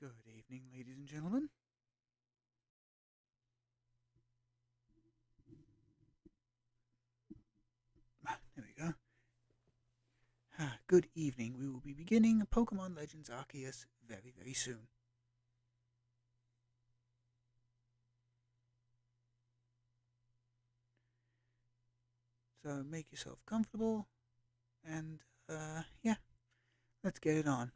Good evening, ladies and gentlemen. There we go. Good evening. We will be beginning Pokemon Legends Arceus very, very soon. So make yourself comfortable and, yeah, let's get it on.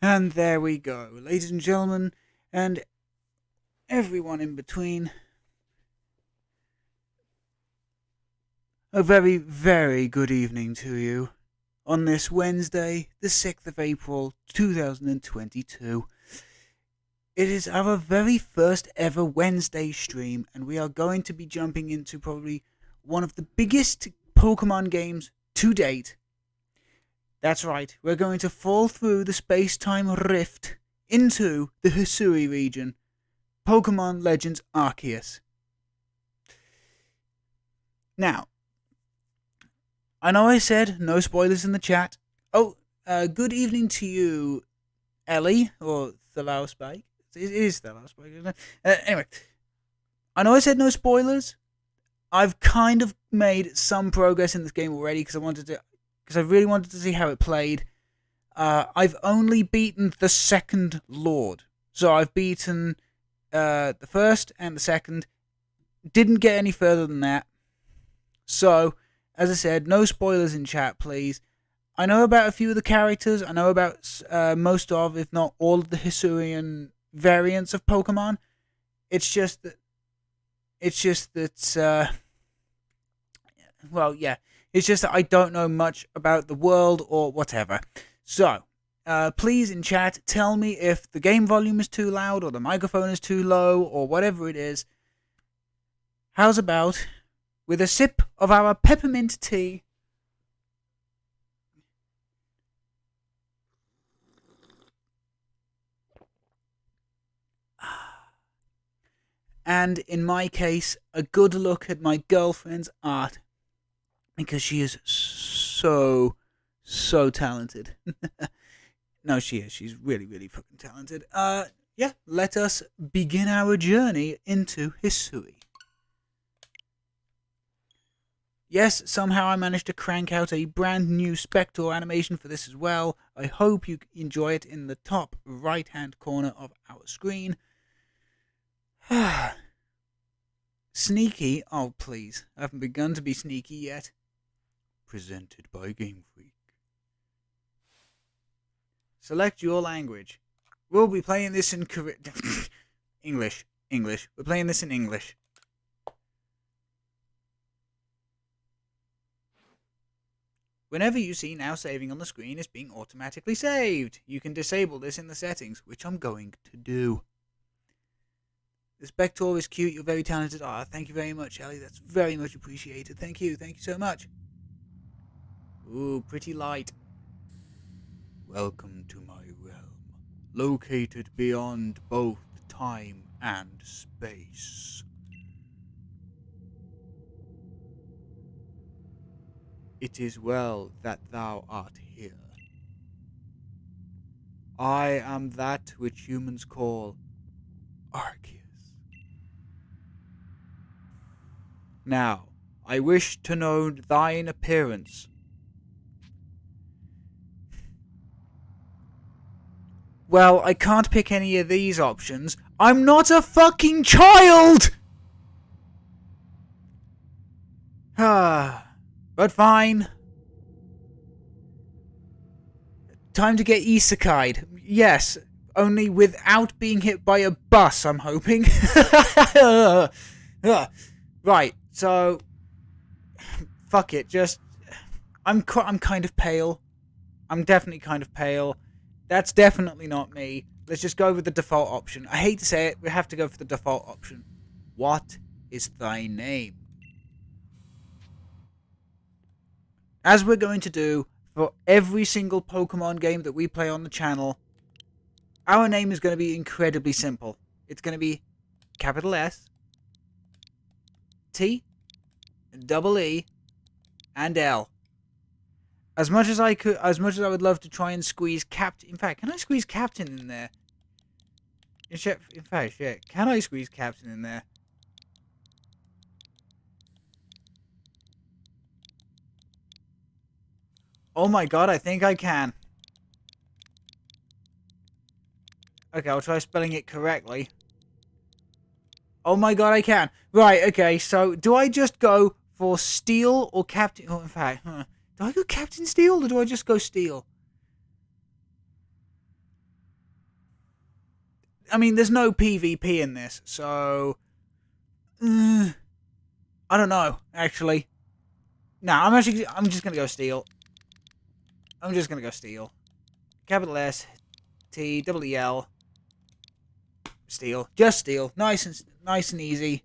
And there we go, ladies and gentlemen, and everyone in between. A very, very good evening to you on this Wednesday, the 6th of April, 2022. It is our very first ever Wednesday stream, and we are going to be jumping into probably one of the biggest Pokemon games to date. That's right, we're going to fall through the space-time rift into the Hisui region. Pokemon Legends Arceus. Now, I know I said no spoilers in the chat. Oh, good evening to you, Ellie, or Thalau Spike. It is Thalau Spike, isn't it? Anyway, I know I said no spoilers. I've kind of made some progress in this game already because I really wanted to see how it played. I've only beaten the second Lord, so I've beaten the first and the second. Didn't get any further than that. So, as I said, no spoilers in chat, please. I know about a few of the characters. I know about most of, if not all of the Hisuian variants of Pokemon. It's just that. Well, yeah. It's just that I don't know much about the world or whatever. So, please in chat tell me if the game volume is too loud or the microphone is too low or whatever it is. How's about with a sip of our peppermint tea? And in my case, a good look at my girlfriend's art. Because she is so talented. No, she is. She's really, really fucking talented. Yeah, let us begin our journey into Hisui. Yes, somehow I managed to crank out a brand new Spectre animation for this as well. I hope you enjoy it in the top right-hand corner of our screen. Sneaky? Oh, please. I haven't begun to be sneaky yet. Presented by Game Freak. Select your language. We'll be playing this in English. We're playing this in English. Whenever you see now saving on the screen is being automatically saved. You can disable this in the settings, which I'm going to do. The Spectre is cute. You're very talented. Ah, thank you very much, Ellie. That's very much appreciated. Thank you. Thank you so much. Ooh, pretty light. Welcome to my realm, located beyond both time and space. It is well that thou art here. I am that which humans call Arceus. Now, I wish to know thine appearance. Well, I can't pick any of these options. I'm not a fucking child! But fine. Time to get isekai'd. Yes, only without being hit by a bus, I'm hoping. Right, so... Fuck it, just... I'm kind of pale. I'm definitely kind of pale. That's definitely not me. Let's just go with the default option. I hate to say it, we have to go for the default option. What is thy name? As we're going to do for every single Pokemon game that we play on the channel, our name is going to be incredibly simple. It's going to be capital S, T, double E, and L. As much as I would love to try and squeeze Captain... In fact, can I squeeze Captain in there? In fact, shit. Can I squeeze Captain in there? Oh my god, I think I can. Okay, I'll try spelling it correctly. Oh my god, I can. Right, okay, so do I just go for Steel or Captain... Oh, in fact, do I go Captain Steel or do I just go Steel? I mean, there's no PvP in this, so... I don't know, actually. No, I'm just gonna go Steel. I'm just gonna go Steel. Capital S, T, double E, L. Steel. Just Steel. Nice and easy.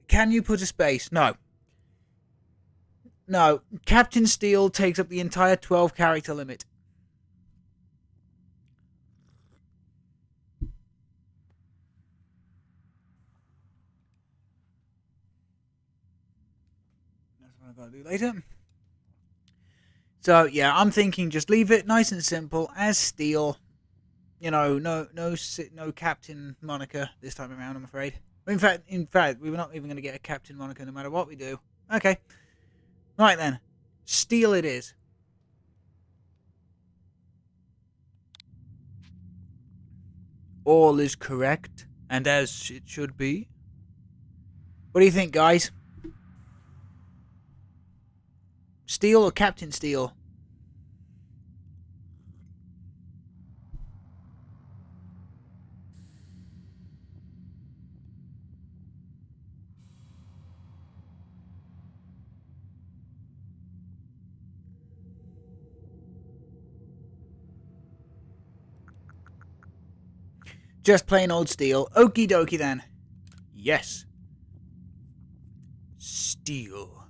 Can you put a space? No. No. Captain Steel takes up the entire 12 character limit. That's what I've got to do later. So, yeah, I'm thinking just leave it nice and simple as Steel. You know, no Captain Monica this time around, I'm afraid. In fact, we were not even going to get a Captain Monica no matter what we do. Okay. Right then. Steel it is. All is correct, and as it should be. What do you think, guys? Steel or Captain Steel? Just plain old Steel. Okie dokie then. Yes. Steel.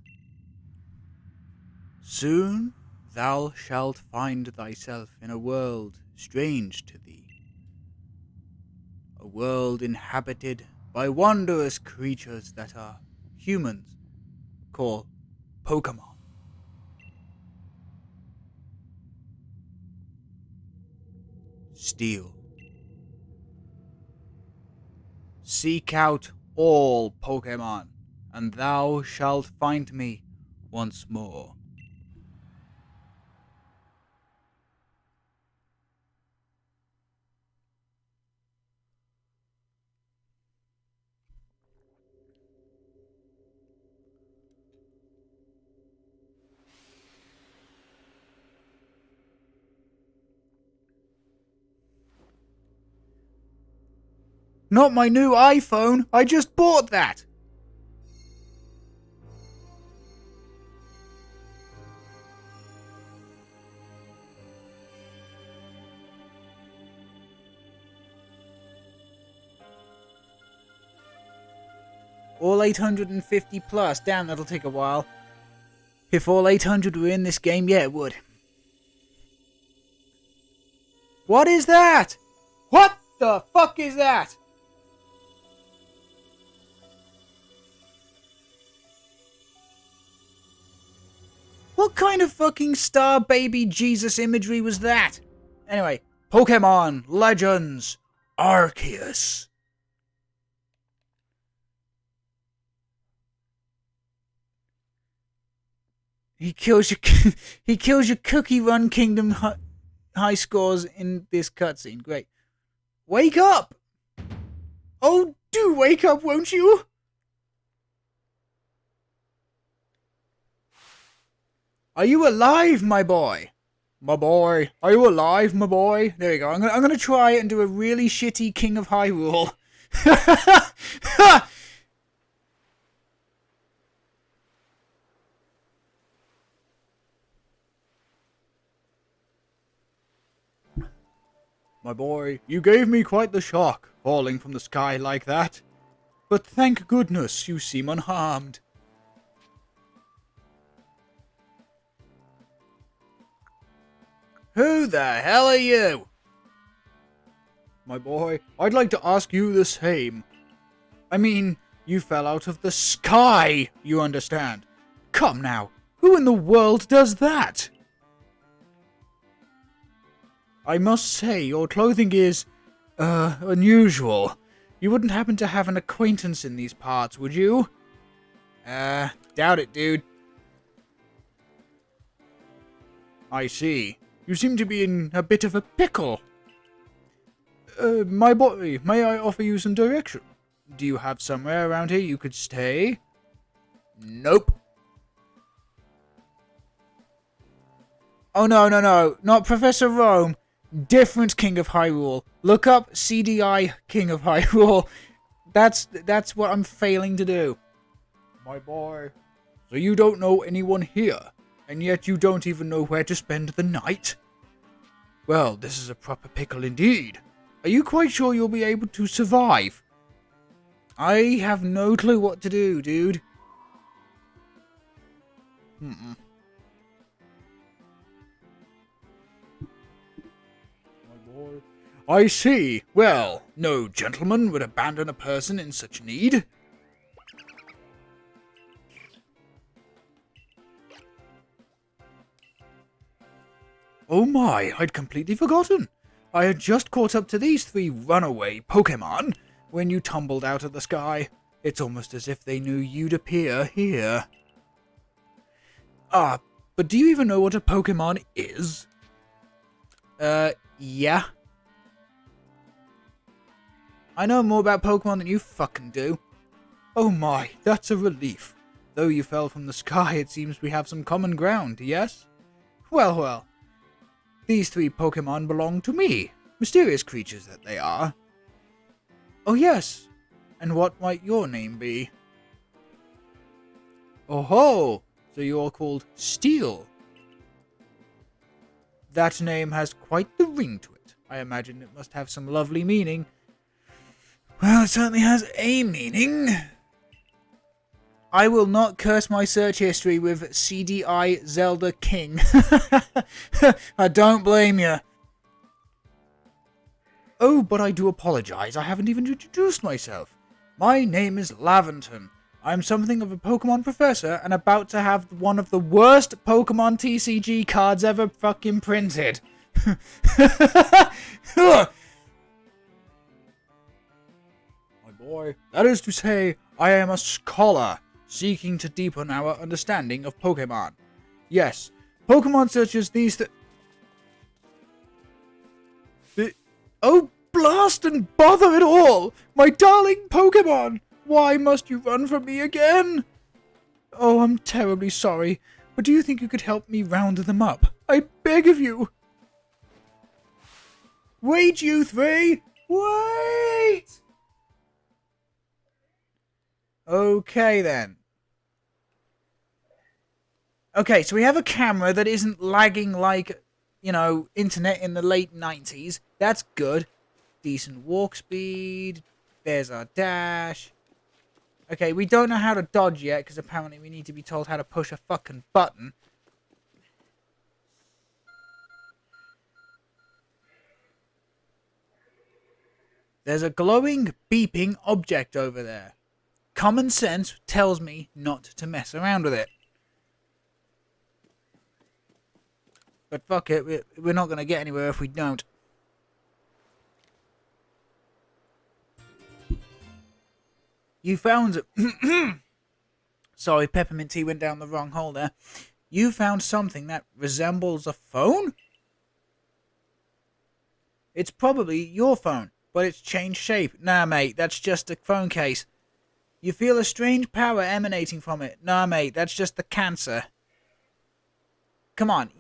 Soon thou shalt find thyself in a world strange to thee. A world inhabited by wondrous creatures that are humans call Pokemon. Steel. Seek out all Pokemon, and thou shalt find me once more. Not my new iPhone! I just bought that! All 850 plus. Damn, that'll take a while. If all 800 were in this game, yeah, it would. What is that? What the fuck is that? What kind of fucking star baby Jesus imagery was that? Anyway, Pokemon Legends Arceus. He kills your Cookie Run Kingdom high scores in this cutscene. Great. Wake up! Oh, do wake up, won't you? Are you alive, my boy? My boy. Are you alive, my boy? There you go. I'm gonna try it and do a really shitty King of Hyrule. My boy, you gave me quite the shock, falling from the sky like that. But thank goodness you seem unharmed. Who the hell are you? My boy, I'd like to ask you the same. I mean, you fell out of the sky, you understand. Come now, who in the world does that? I must say, your clothing is, unusual. You wouldn't happen to have an acquaintance in these parts, would you? Doubt it, dude. I see. You seem to be in a bit of a pickle. My boy, may I offer you some direction? Do you have somewhere around here you could stay? Nope. Oh, no. Not Professor Rome. Different King of Hyrule. Look up CDI King of Hyrule. That's what I'm failing to do. My boy. So you don't know anyone here, and yet you don't even know where to spend the night? Well, this is a proper pickle indeed. Are you quite sure you'll be able to survive? I have no clue what to do, dude. I see. Well, no gentleman would abandon a person in such need. Oh my, I'd completely forgotten. I had just caught up to these 3 runaway Pokemon when you tumbled out of the sky. It's almost as if they knew you'd appear here. Ah, but do you even know what a Pokemon is? Yeah. I know more about Pokemon than you fucking do. Oh my, that's a relief. Though you fell from the sky, it seems we have some common ground, yes? Well. These 3 Pokemon belong to me. Mysterious creatures that they are. Oh yes. And what might your name be? Oh ho! So you're called Steel. That name has quite the ring to it. I imagine it must have some lovely meaning. Well, it certainly has a meaning. I will not curse my search history with CDI Zelda King. I don't blame you. Oh, but I do apologize. I haven't even introduced myself. My name is Laventon. I'm something of a Pokemon professor and about to have one of the worst Pokemon TCG cards ever fucking printed. My boy. That is to say, I am a scholar seeking to deepen our understanding of Pokemon. Yes, Pokemon searches these Oh, blast and bother it all! My darling Pokemon! Why must you run from me again? Oh, I'm terribly sorry, but do you think you could help me round them up? I beg of you! Wait, you 3! Wait! Okay, then. Okay, so we have a camera that isn't lagging like, internet in the late 90s. That's good. Decent walk speed. There's our dash. Okay, we don't know how to dodge yet, because apparently we need to be told how to push a fucking button. There's a glowing, beeping object over there. Common sense tells me not to mess around with it. But fuck it, we're not going to get anywhere if we don't. You found... Sorry, peppermint tea went down the wrong hole there. You found something that resembles a phone? It's probably your phone, but it's changed shape. Nah, mate, that's just a phone case. You feel a strange power emanating from it. Nah, mate, that's just the cancer. Come on,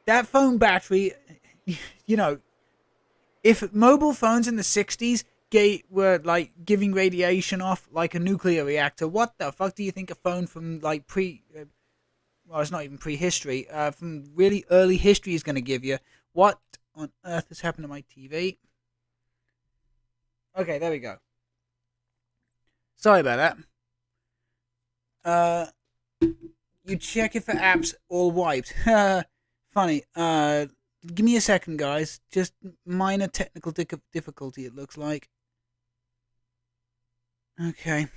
that phone battery, if mobile phones in the 60s were, like, giving radiation off like a nuclear reactor, what the fuck do you think a phone from, like, well, it's not even prehistory, from really early history is going to give you? What on earth has happened to my TV? Okay, there we go. Sorry about that. You check if the app's all wiped. Funny. Give me a second, guys. Just minor technical difficulty, it looks like. Okay.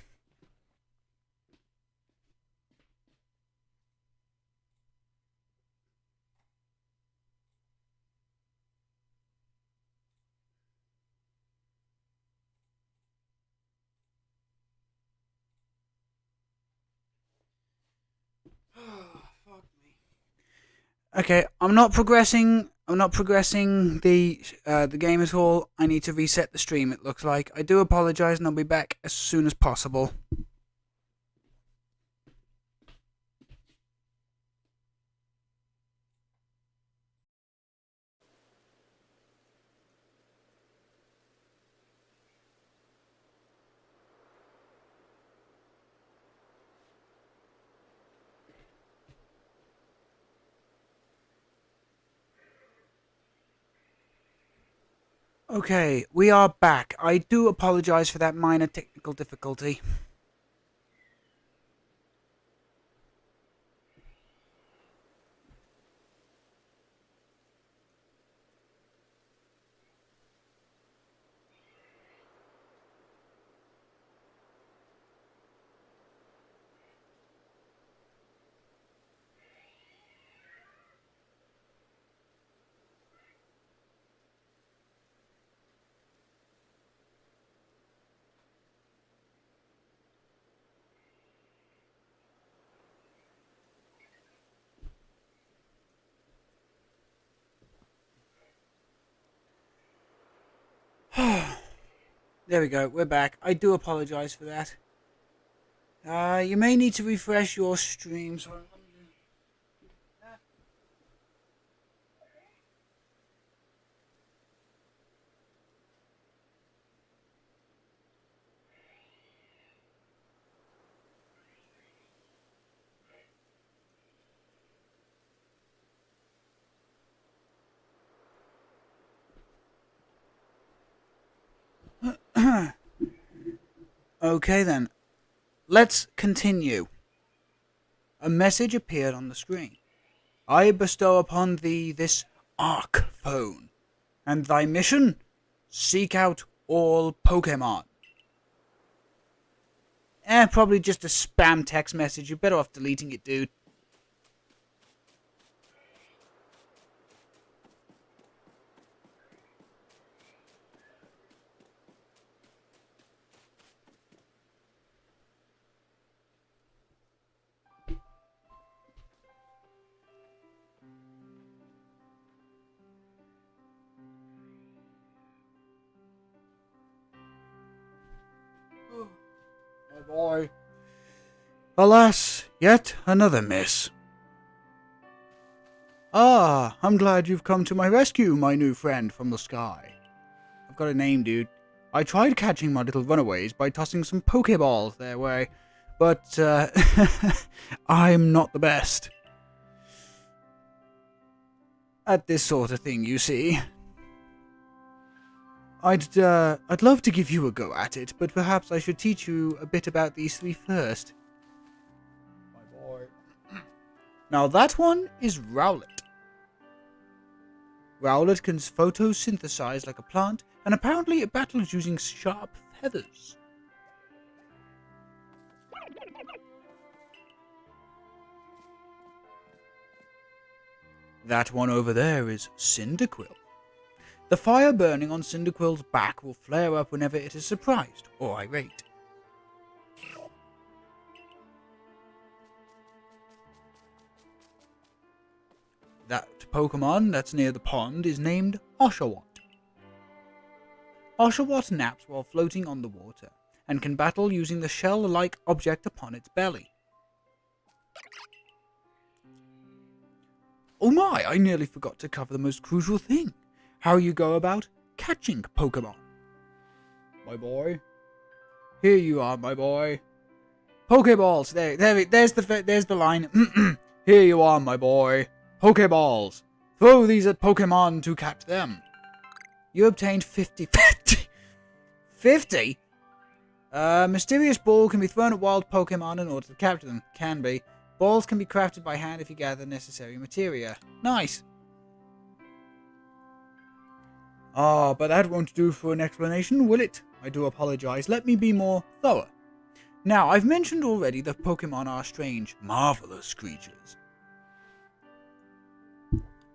Fuck me. Okay, I'm not progressing the game at all. I need to reset the stream, it looks like. I do apologize, and I'll be back as soon as possible. Okay, we are back. I do apologize for that minor technical difficulty. There we go, we're back. I do apologize for that. You may need to refresh your stream. Okay then, let's continue. A message appeared on the screen. I bestow upon thee this Arc Phone, and thy mission? Seek out all Pokemon. Probably just a spam text message. You're better off deleting it, dude. My boy. Alas, yet another miss. Ah, I'm glad you've come to my rescue, my new friend from the sky. I've got a name, dude. I tried catching my little runaways by tossing some pokeballs their way, but, I'm not the best at this sort of thing, you see. I'd love to give you a go at it, but perhaps I should teach you a bit about these three first. My boy. Now that one is Rowlet. Rowlet can photosynthesize like a plant, and apparently it battles using sharp feathers. That one over there is Cyndaquil. The fire burning on Cyndaquil's back will flare up whenever it is surprised or irate. That Pokemon that's near the pond is named Oshawott. Oshawott naps while floating on the water, and can battle using the shell-like object upon its belly. Oh my, I nearly forgot to cover the most crucial thing. How you go about catching Pokemon. My boy. Here you are, my boy. Pokeballs. There's the line. Here you are, my boy. Pokeballs. Throw these at Pokemon to catch them. You obtained 50. 50? Mysterious ball can be thrown at wild Pokemon in order to capture them. Can be. Balls can be crafted by hand if you gather necessary materia. Nice. Ah, but that won't do for an explanation, will it? I do apologize. Let me be more thorough. Now, I've mentioned already that Pokemon are strange, marvelous creatures.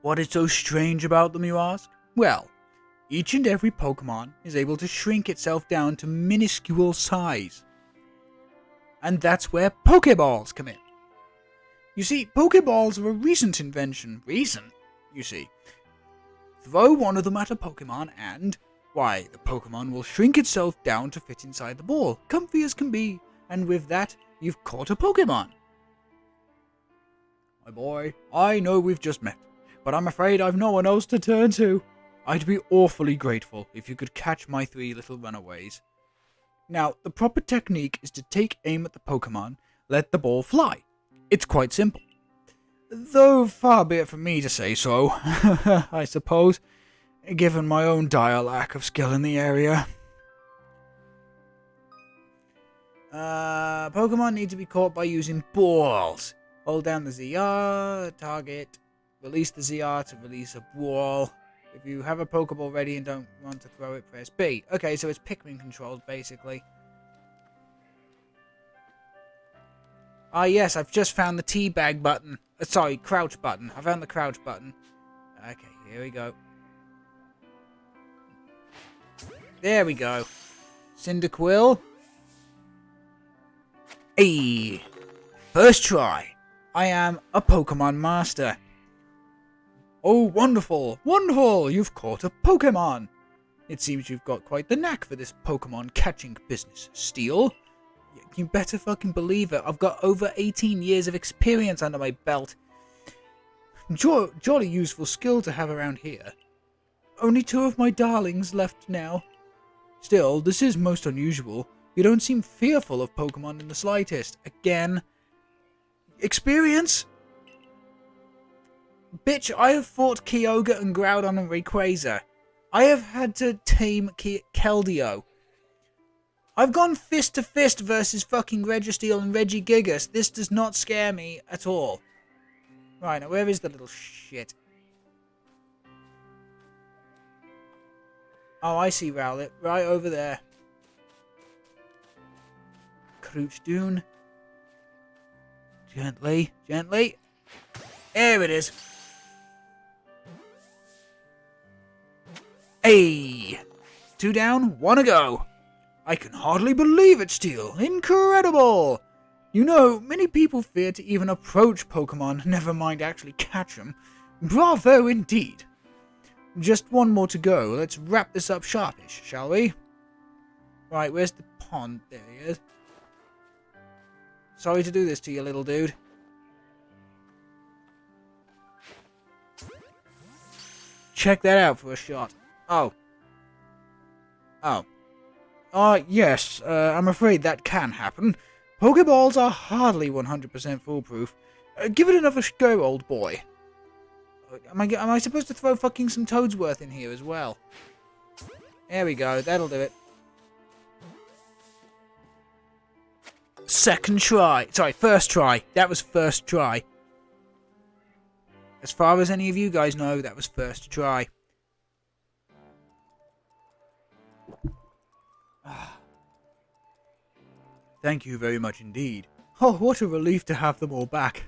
What is so strange about them, you ask? Well, each and every Pokemon is able to shrink itself down to minuscule size. And that's where Pokeballs come in. You see, Pokeballs are a recent invention. Recent, you see. Throw one of them at a Pokemon and, why, the Pokemon will shrink itself down to fit inside the ball, comfy as can be, and with that, you've caught a Pokemon. My boy, I know we've just met, but I'm afraid I've no one else to turn to. I'd be awfully grateful if you could catch my three little runaways. Now, the proper technique is to take aim at the Pokemon, let the ball fly. It's quite simple. Though far be it from me to say so, I suppose, given my own dire lack of skill in the area. Pokemon need to be caught by using balls. Hold down the ZR, target, release the ZR to release a ball. If you have a Pokeball ready and don't want to throw it, press B. Okay, so it's Pikmin controls, basically. Ah yes, I've just found the teabag button. Sorry, crouch button. I found the crouch button. Okay, here we go. There we go. Cyndaquil. Hey! First try. I am a Pokemon Master. Oh, wonderful! Wonderful! You've caught a Pokemon! It seems you've got quite the knack for this Pokemon catching business, Steel. You better fucking believe it. I've got over 18 years of experience under my belt. Jolly useful skill to have around here. Only 2 of my darlings left now. Still, this is most unusual. You don't seem fearful of Pokemon in the slightest. Again. Experience? Bitch, I have fought Kyogre and Groudon and Rayquaza. I have had to tame Keldeo. I've gone fist to fist versus fucking Registeel and Regigigas. This does not scare me at all. Right, now where is the little shit? Oh, I see Rowlet. Right over there. Crouch down. Gently, gently. There it is. Hey! 2 down, 1 to go. I can hardly believe it, Steel. Incredible! You know, many people fear to even approach Pokemon, never mind actually catch them. Bravo indeed. Just 1 more to go. Let's wrap this up sharpish, shall we? Right, where's the pond? There he is. Sorry to do this to you, little dude. Check that out for a shot. Oh. Yes, I'm afraid that can happen. Pokeballs are hardly 100% foolproof. Give it another go, old boy. Am I supposed to throw fucking some Toadsworth in here as well? There we go, that'll do it. Second try. Sorry, first try. That was first try. As far as any of you guys know, that was first try. Thank you very much indeed. Oh, what a relief to have them all back.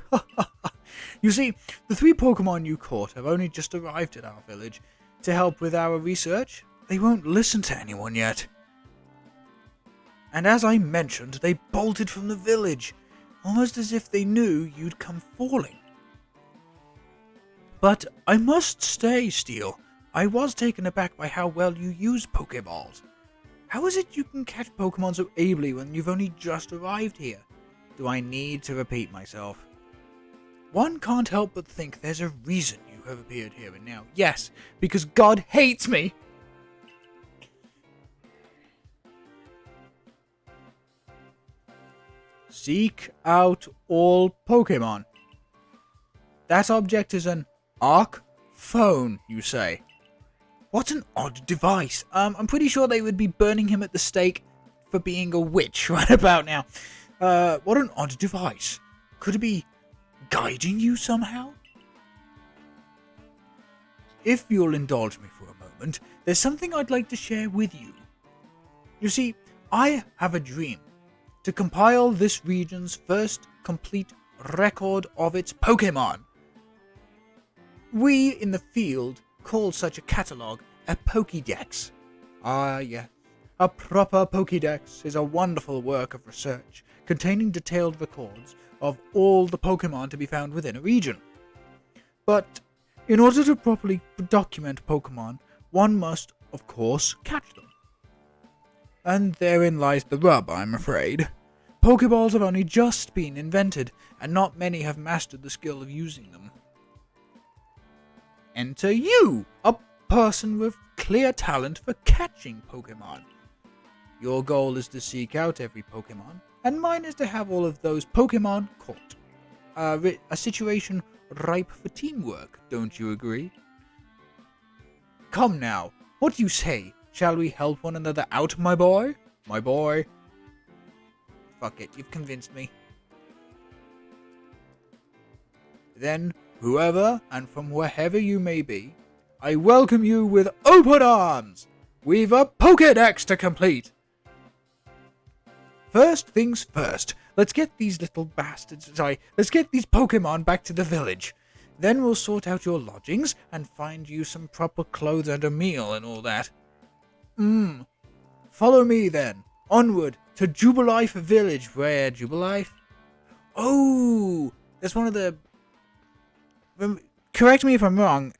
You see, the 3 Pokemon you caught have only just arrived at our village. To help with our research, they won't listen to anyone yet. And as I mentioned, they bolted from the village, almost as if they knew you'd come falling. But I must say, Steel, I was taken aback by how well you use Pokeballs. How is it you can catch Pokemon so ably when you've only just arrived here? Do I need to repeat myself? One can't help but think there's a reason you have appeared here and now. Yes, because God hates me! Seek out all Pokemon. That object is an Arc Phone, you say? What an odd device. I'm pretty sure they would be burning him at the stake for being a witch right about now. What an odd device. Could it be guiding you somehow? If you'll indulge me for a moment, there's something I'd like to share with you. You see, I have a dream to compile this region's first complete record of its Pokemon. We in the field call such a catalogue a Pokédex. Ah, yes. A proper Pokédex is a wonderful work of research containing detailed records of all the Pokemon to be found within a region. But in order to properly document Pokemon, one must, of course, catch them. And therein lies the rub, I'm afraid. Pokeballs have only just been invented, and not many have mastered the skill of using them. Enter you, a person with clear talent for catching Pokemon. Your goal is to seek out every Pokemon, and mine is to have all of those Pokemon caught. A situation ripe for teamwork, don't you agree? Come now, what do you say? Shall we help one another out, my boy? My boy. Fuck it, you've convinced me. Then, whoever and from wherever you may be, I welcome you with open arms. We've a Pokédex to complete. First things first, let's get these little bastards, let's get these Pokemon back to the village. Then we'll sort out your lodgings and find you some proper clothes and a meal and all that. Follow me then, onward to Jubilife Village, where Jubilife? Oh, that's one of the... Correct me if I'm wrong.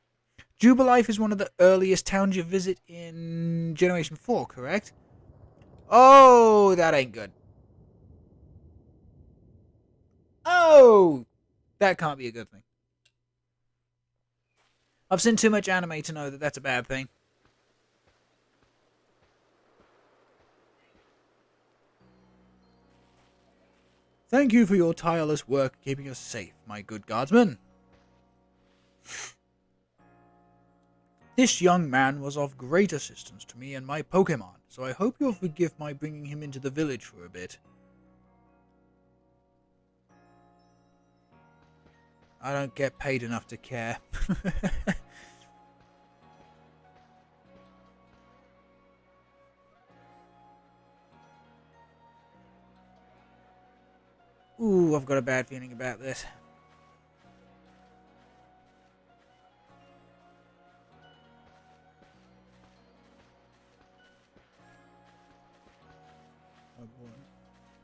Jubilife is one of the earliest towns you visit in Generation 4, correct? Oh, that ain't good. Oh, that can't be a good thing. I've seen too much anime to know that that's a bad thing. Thank you for your tireless work keeping us safe, my good guardsman. This young man was of great assistance to me and my Pokemon, so I hope you'll forgive my bringing him into the village for a bit. I don't get paid enough to care. Ooh, I've got a bad feeling about this.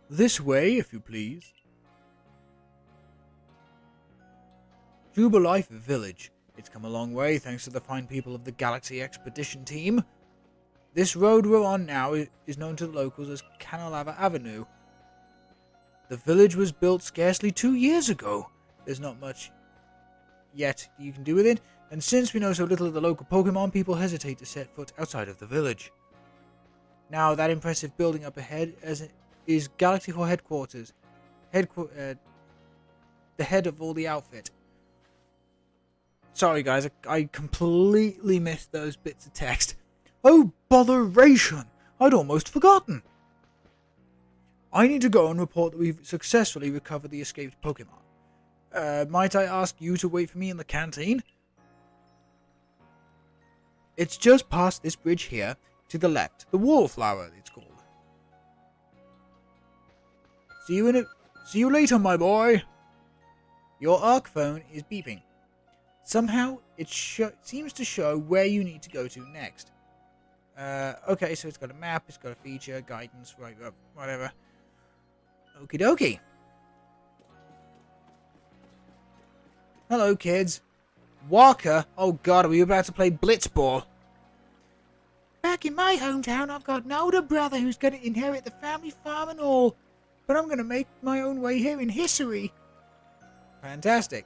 This way, if you please. Jubilife Village. It's come a long way thanks to the fine people of the Galaxy Expedition team. This road we're on now is known to the locals as Canalava Avenue. The village was built scarcely 2 years ago. There's not much yet you can do with it, and since we know so little of the local Pokemon, people hesitate to set foot outside of the village. Now, that impressive building up ahead is Galactic Headquarters. The head of all the outfit. Sorry guys, I completely missed those bits of text. Oh, botheration! I'd almost forgotten. I need to go and report that we've successfully recovered the escaped Pokemon. Might I ask you to wait for me in the canteen? It's just past this bridge here, to the left. The Wallflower, it's called. See you later, my boy. Your Arc phone is beeping. Somehow, it seems to show where you need to go to next. Okay, so it's got a map, it's got a feature, guidance, right, whatever. Okie dokie. Hello, kids. Walker? Oh god, are we about to play Blitzball? Back in my hometown, I've got an older brother who's going to inherit the family farm and all. But I'm going to make my own way here in Hisui. Fantastic.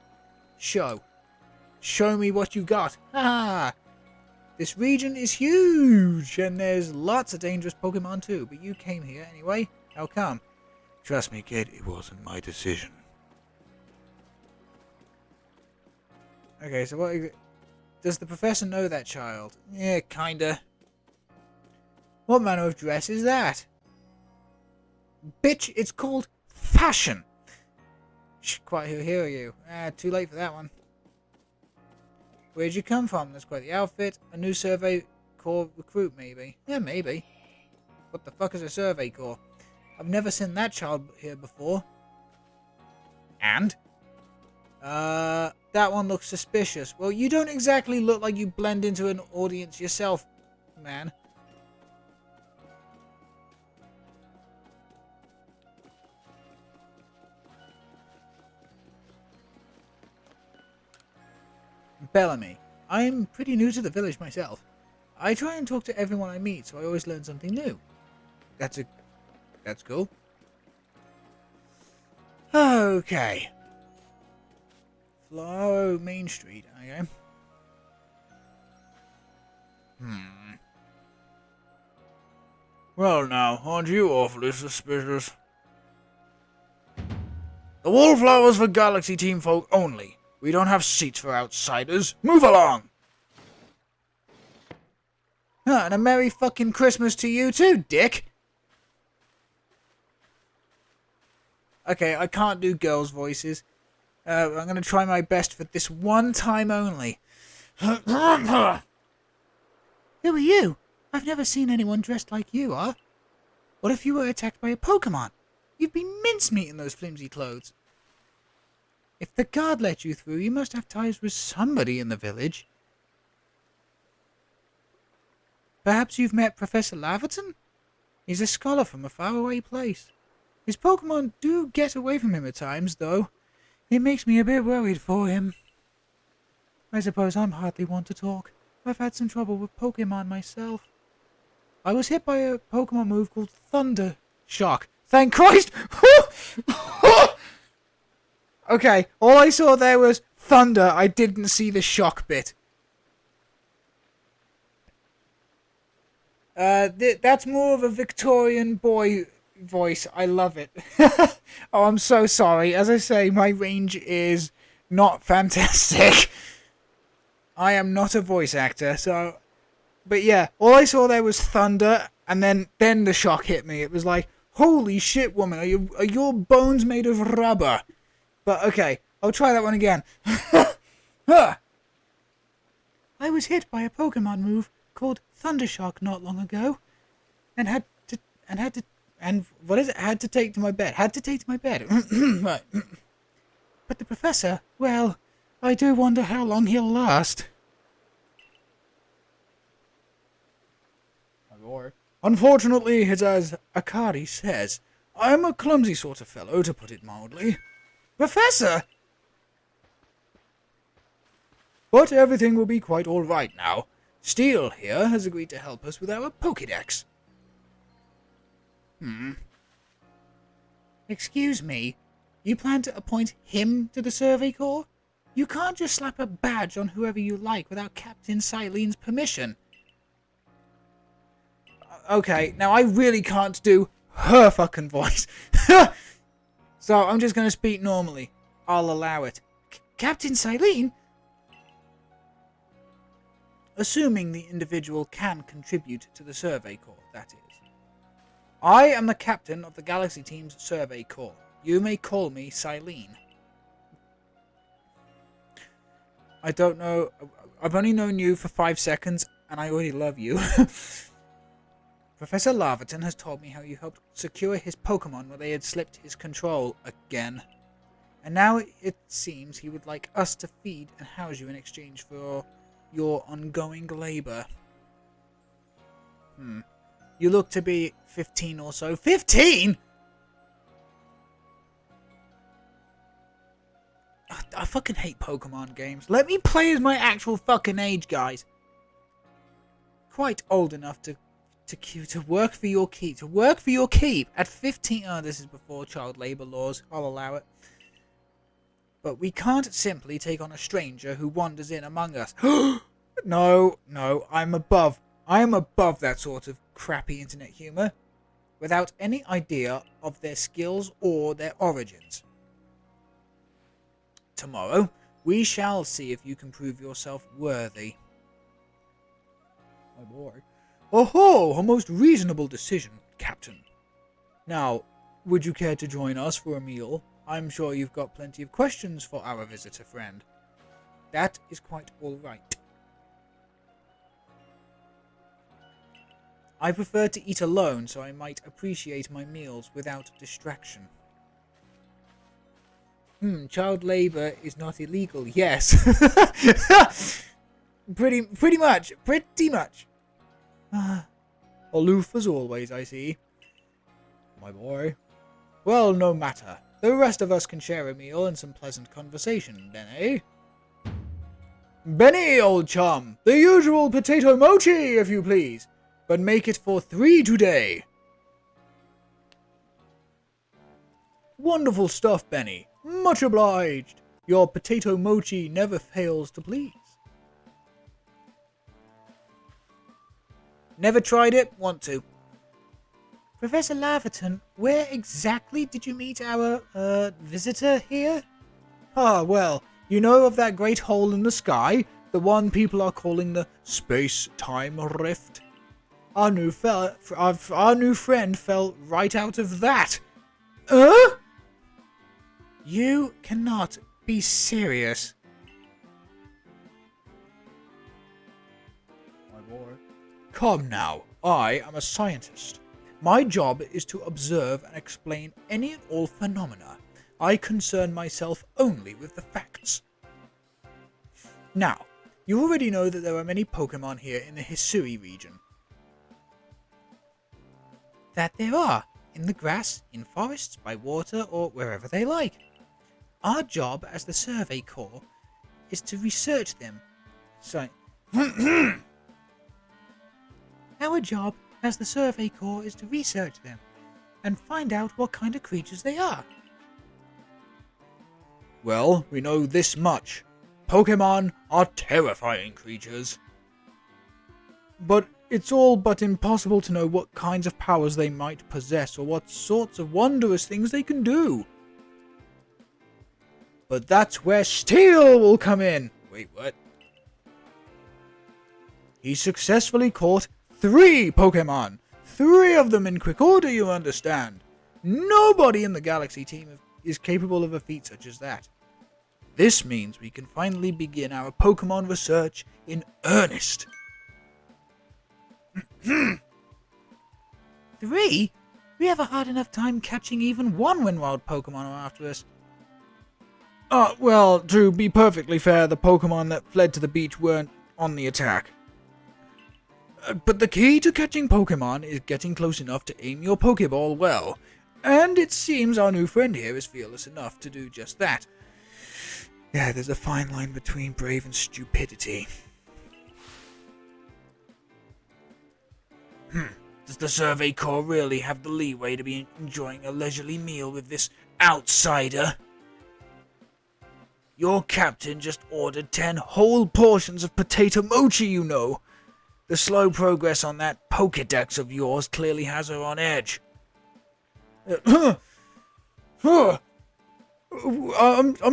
Show me what you got. Ha! This region is huge, and there's lots of dangerous Pokemon too, but you came here anyway. How come? Trust me, kid, it wasn't my decision. Okay, so what... Does the professor know that child? Yeah, kinda. What manner of dress is that? Bitch, it's called fashion. Quite who are you? Too late for that one. Where'd you come from? That's quite the outfit. A new survey corps recruit, maybe. Yeah, maybe. What the fuck is a survey corps? I've never seen that child here before. And? That one looks suspicious. Well, you don't exactly look like you blend into an audience yourself, man. Bellamy. I'm pretty new to the village myself. I try and talk to everyone I meet, so I always learn something new. That's cool. Okay. Flower Main Street, okay. Well now, aren't you awfully suspicious? The Wallflower's for Galaxy Team folk only. We don't have seats for outsiders. Move along! And a Merry fucking Christmas to you too, dick! Okay, I can't do girls' voices. I'm gonna try my best for this one time only. Who are you? I've never seen anyone dressed like you are. What if you were attacked by a Pokemon? You'd be mincemeat in those flimsy clothes. If the guard let you through, you must have ties with somebody in the village. Perhaps you've met Professor Laventon? He's a scholar from a faraway place. His Pokemon do get away from him at times, though. It makes me a bit worried for him. I suppose I'm hardly one to talk. I've had some trouble with Pokemon myself. I was hit by a Pokemon move called Thunder Shock. Thank Christ! Okay, all I saw there was thunder. I didn't see the shock bit. That's more of a Victorian boy voice. I love it. Oh, I'm so sorry. As I say, my range is not fantastic. I am not a voice actor, so... But yeah, all I saw there was thunder, and then the shock hit me. It was like, holy shit, woman, are your bones made of rubber? But okay, I'll try that one again. I was hit by a Pokemon move called Thundershock not long ago, and had to take to my bed. Right. But the professor, well, I do wonder how long he'll last. Unfortunately, it's as Akari says, I am a clumsy sort of fellow, to put it mildly. Professor! But everything will be quite alright now. Steel here has agreed to help us with our Pokédex. Excuse me, you plan to appoint him to the Survey Corps? You can't just slap a badge on whoever you like without Captain Cyllene's permission. Okay, now I really can't do her fucking voice. So I'm just going to speak normally. I'll allow it. Captain Cyllene? Assuming the individual can contribute to the Survey Corps, that is. I am the captain of the Galaxy Team's Survey Corps. You may call me Cyllene. I don't know. I've only known you for 5 seconds, and I already love you. Professor Laventon has told me how you helped secure his Pokemon when they had slipped his control again. And now it seems he would like us to feed and house you in exchange for your ongoing labor. You look to be 15 or so. 15?! I fucking hate Pokemon games. Let me play as my actual fucking age, guys. Quite old enough to work for your keep. To work for your keep at 15. Oh, this is before child labor laws. I'll allow it. But we can't simply take on a stranger who wanders in among us. No, I am above that sort of crappy internet humor, without any idea of their skills or their origins. Tomorrow, we shall see if you can prove yourself worthy. My boy. Oh, a most reasonable decision, Captain. Now, would you care to join us for a meal? I'm sure you've got plenty of questions for our visitor friend. That is quite all right. I prefer to eat alone, so I might appreciate my meals without distraction. Child labor is not illegal. Yes. Pretty much. Aloof as always, I see. My boy. Well, no matter. The rest of us can share a meal and some pleasant conversation, then, eh? Benny, old chum! The usual potato mochi, if you please! But make it for 3 today! Wonderful stuff, Benny. Much obliged. Your potato mochi never fails to please. Never tried it? Want to. Professor Laventon, where exactly did you meet our, visitor here? Ah, well, you know of that great hole in the sky? The one people are calling the space-time rift? Our new friend fell right out of that. You cannot be serious. My boy. Come now, I am a scientist. My job is to observe and explain any and all phenomena. I concern myself only with the facts. Now, you already know that there are many Pokemon here in the Hisui region. That there are, in the grass, in forests, by water, or wherever they like. Our job as the Survey Corps is to research them. So, our job as the Survey Corps is to research them and find out what kind of creatures they are. Well, we know this much. Pokemon are terrifying creatures. But it's all but impossible to know what kinds of powers they might possess or what sorts of wondrous things they can do. But that's where Steel will come in. Wait, what? He successfully caught 3 Pokemon. 3 of them in quick order, you understand. Nobody in the Galaxy team is capable of a feat such as that. This means we can finally begin our Pokemon research in earnest. 3? We have a hard enough time catching even one when wild Pokemon are after us. Well, to be perfectly fair, the Pokemon that fled to the beach weren't on the attack. But the key to catching Pokemon is getting close enough to aim your Pokeball well. And it seems our new friend here is fearless enough to do just that. Yeah, there's a fine line between brave and stupidity. Does the Survey Corps really have the leeway to be enjoying a leisurely meal with this outsider? Your captain just ordered 10 whole portions of potato mochi, you know. The slow progress on that Pokédex of yours clearly has her on edge. I'm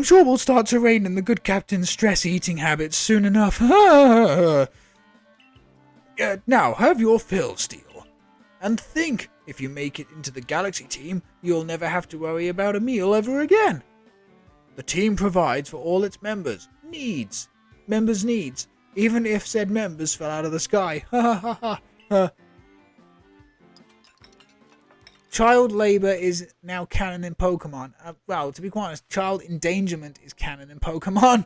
sure we'll start to rein in the good captain's stress-eating habits soon enough. Now, have your fill, Steel. And think, if you make it into the Galaxy team, you'll never have to worry about a meal ever again. The team provides for all its members' needs, even if said members fell out of the sky. Child labor is now canon in Pokemon. Well, to be quite honest, child endangerment is canon in Pokemon.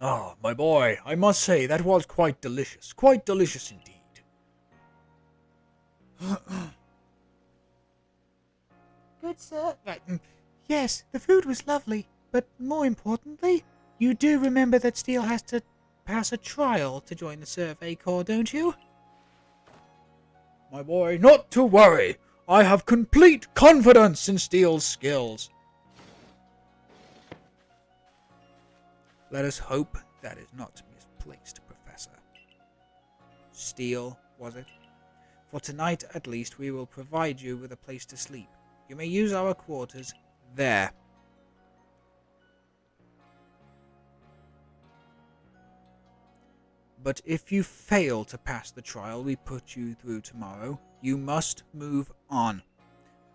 Oh, my boy, I must say, that was quite delicious. Quite delicious indeed. Good, sir. Right. Yes, the food was lovely, but more importantly, you do remember that Steel has to pass a trial to join the Survey Corps, don't you? My boy, not to worry. I have complete confidence in Steel's skills. Let us hope that is not misplaced, Professor. Steel, was it? For tonight, at least, we will provide you with a place to sleep. You may use our quarters there. But if you fail to pass the trial we put you through tomorrow, you must move on.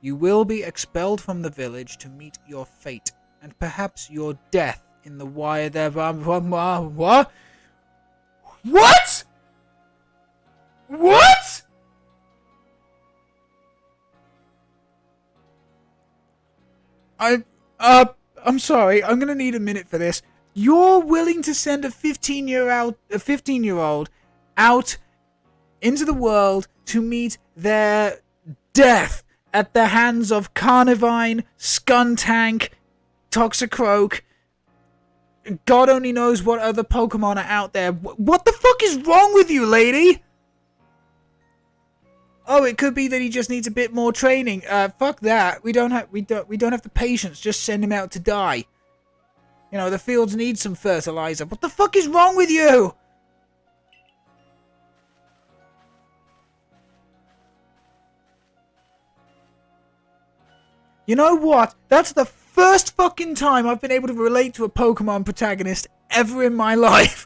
You will be expelled from the village to meet your fate, and perhaps your death in the wire there. What? What? What? I'm sorry. I'm gonna need a minute for this. You're willing to send a 15-year-old out into the world to meet their death at the hands of Carnivine, Skuntank, Toxicroak. God only knows what other Pokemon are out there. What the fuck is wrong with you, lady? Oh, it could be that he just needs a bit more training. Fuck that. We don't have the patience. Just send him out to die. You know, the fields need some fertilizer. What the fuck is wrong with you? You know what? That's the first fucking time I've been able to relate to a Pokemon protagonist ever in my life.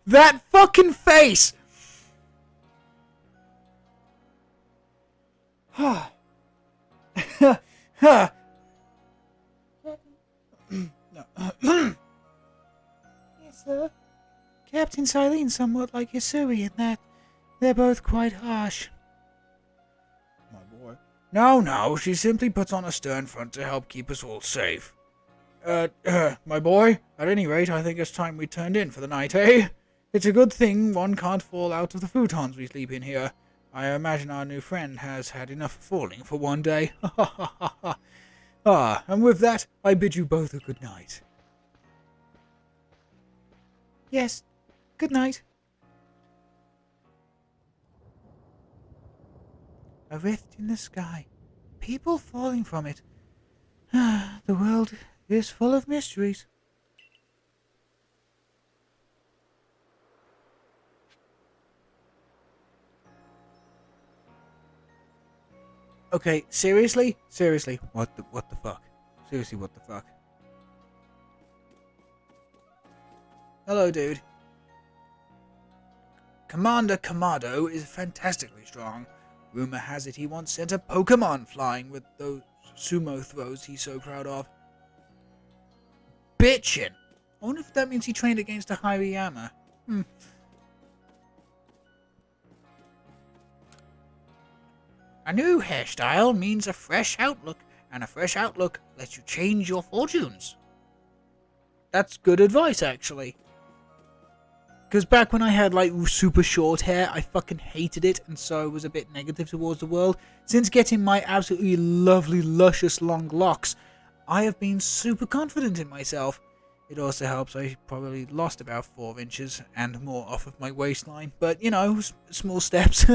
That fucking face. Yes, sir. Captain Cyllene somewhat like Hisui in that they're both quite harsh. My boy. No, she simply puts on a stern front to help keep us all safe. My boy, at any rate, I think it's time we turned in for the night, eh? It's a good thing one can't fall out of the futons we sleep in here. I imagine our new friend has had enough of falling for one day. And with that, I bid you both a good night. Yes. Good night. A rift in the sky. People falling from it. The world is full of mysteries. Okay, seriously? Seriously, what the fuck? Seriously, what the fuck? Hello, dude. Commander Komado is fantastically strong. Rumor has it he once sent a Pokemon flying with those sumo throws he's so proud of. Bitchin'! I wonder if that means he trained against a Hirayama. A new hairstyle means a fresh outlook, and a fresh outlook lets you change your fortunes. That's good advice, actually. Because back when I had, like, super short hair, I fucking hated it, and so I was a bit negative towards the world. Since getting my absolutely lovely, luscious long locks, I have been super confident in myself. It also helps I probably lost about 4 inches and more off of my waistline, but, you know, small steps.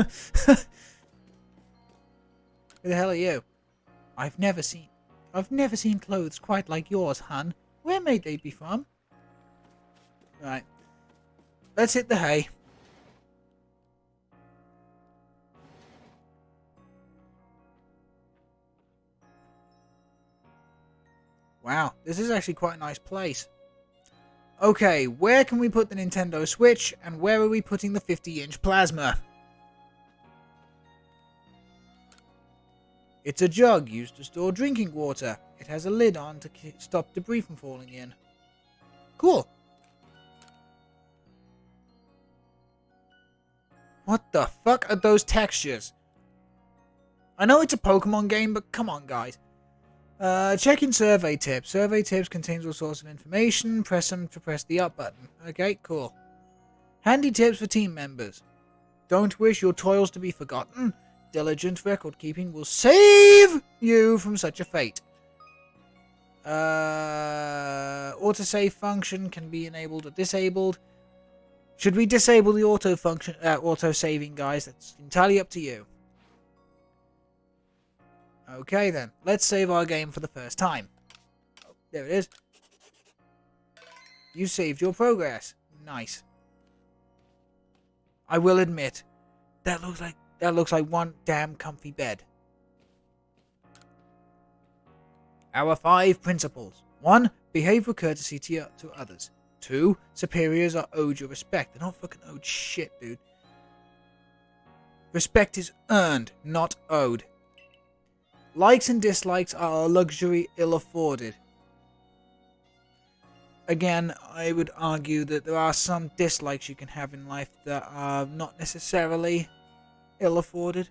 Who the hell are you? I've never seen clothes quite like yours, hun. Where may they be from? Right. Let's hit the hay. Wow, this is actually quite a nice place. Okay, where can we put the Nintendo Switch, and where are we putting the 50-inch plasma? It's a jug used to store drinking water. It has a lid on to stop debris from falling in. Cool. What the fuck are those textures? I know it's a Pokemon game, but come on, guys. Checking survey tips. Survey tips contains all sorts of information. Press them to press the up button. Okay, cool. Handy tips for team members. Don't wish your toils to be forgotten. Diligent record keeping will save you from such a fate. Autosave function can be enabled or disabled. Should we disable the auto saving, guys? That's entirely up to you. Okay then, let's save our game for the first time. Oh, there it is. You saved your progress. Nice. I will admit, that looks like one damn comfy bed. Our 5 principles. 1. Behave with courtesy to others. 2. Superiors are owed your respect. They're not fucking owed shit, dude. Respect is earned, not owed. Likes and dislikes are a luxury ill afforded. Again, I would argue that there are some dislikes you can have in life that are not necessarily ill afforded.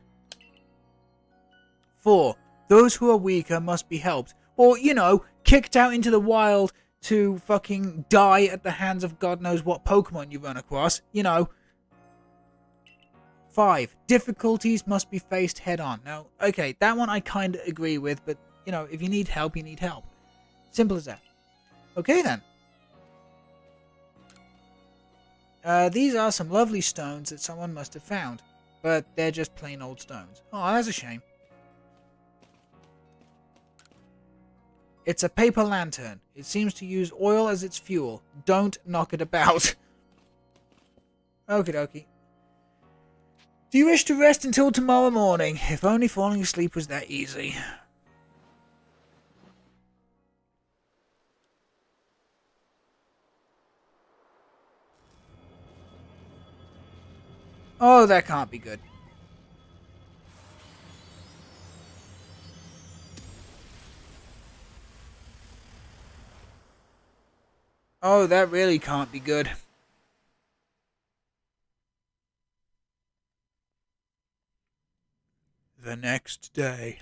4. Those who are weaker must be helped. Or, you know, kicked out into the wild to fucking die at the hands of God knows what Pokemon you run across. You know. 5. Difficulties must be faced head on. Now, okay, that one I kind of agree with, but, you know, if you need help, you need help. Simple as that. Okay, then. These are some lovely stones that someone must have found, but they're just plain old stones. Oh, that's a shame. It's a paper lantern. It seems to use oil as its fuel. Don't knock it about. Okie dokie. Do you wish to rest until tomorrow morning? If only falling asleep was that easy. Oh, that can't be good. Oh, that really can't be good. The next day.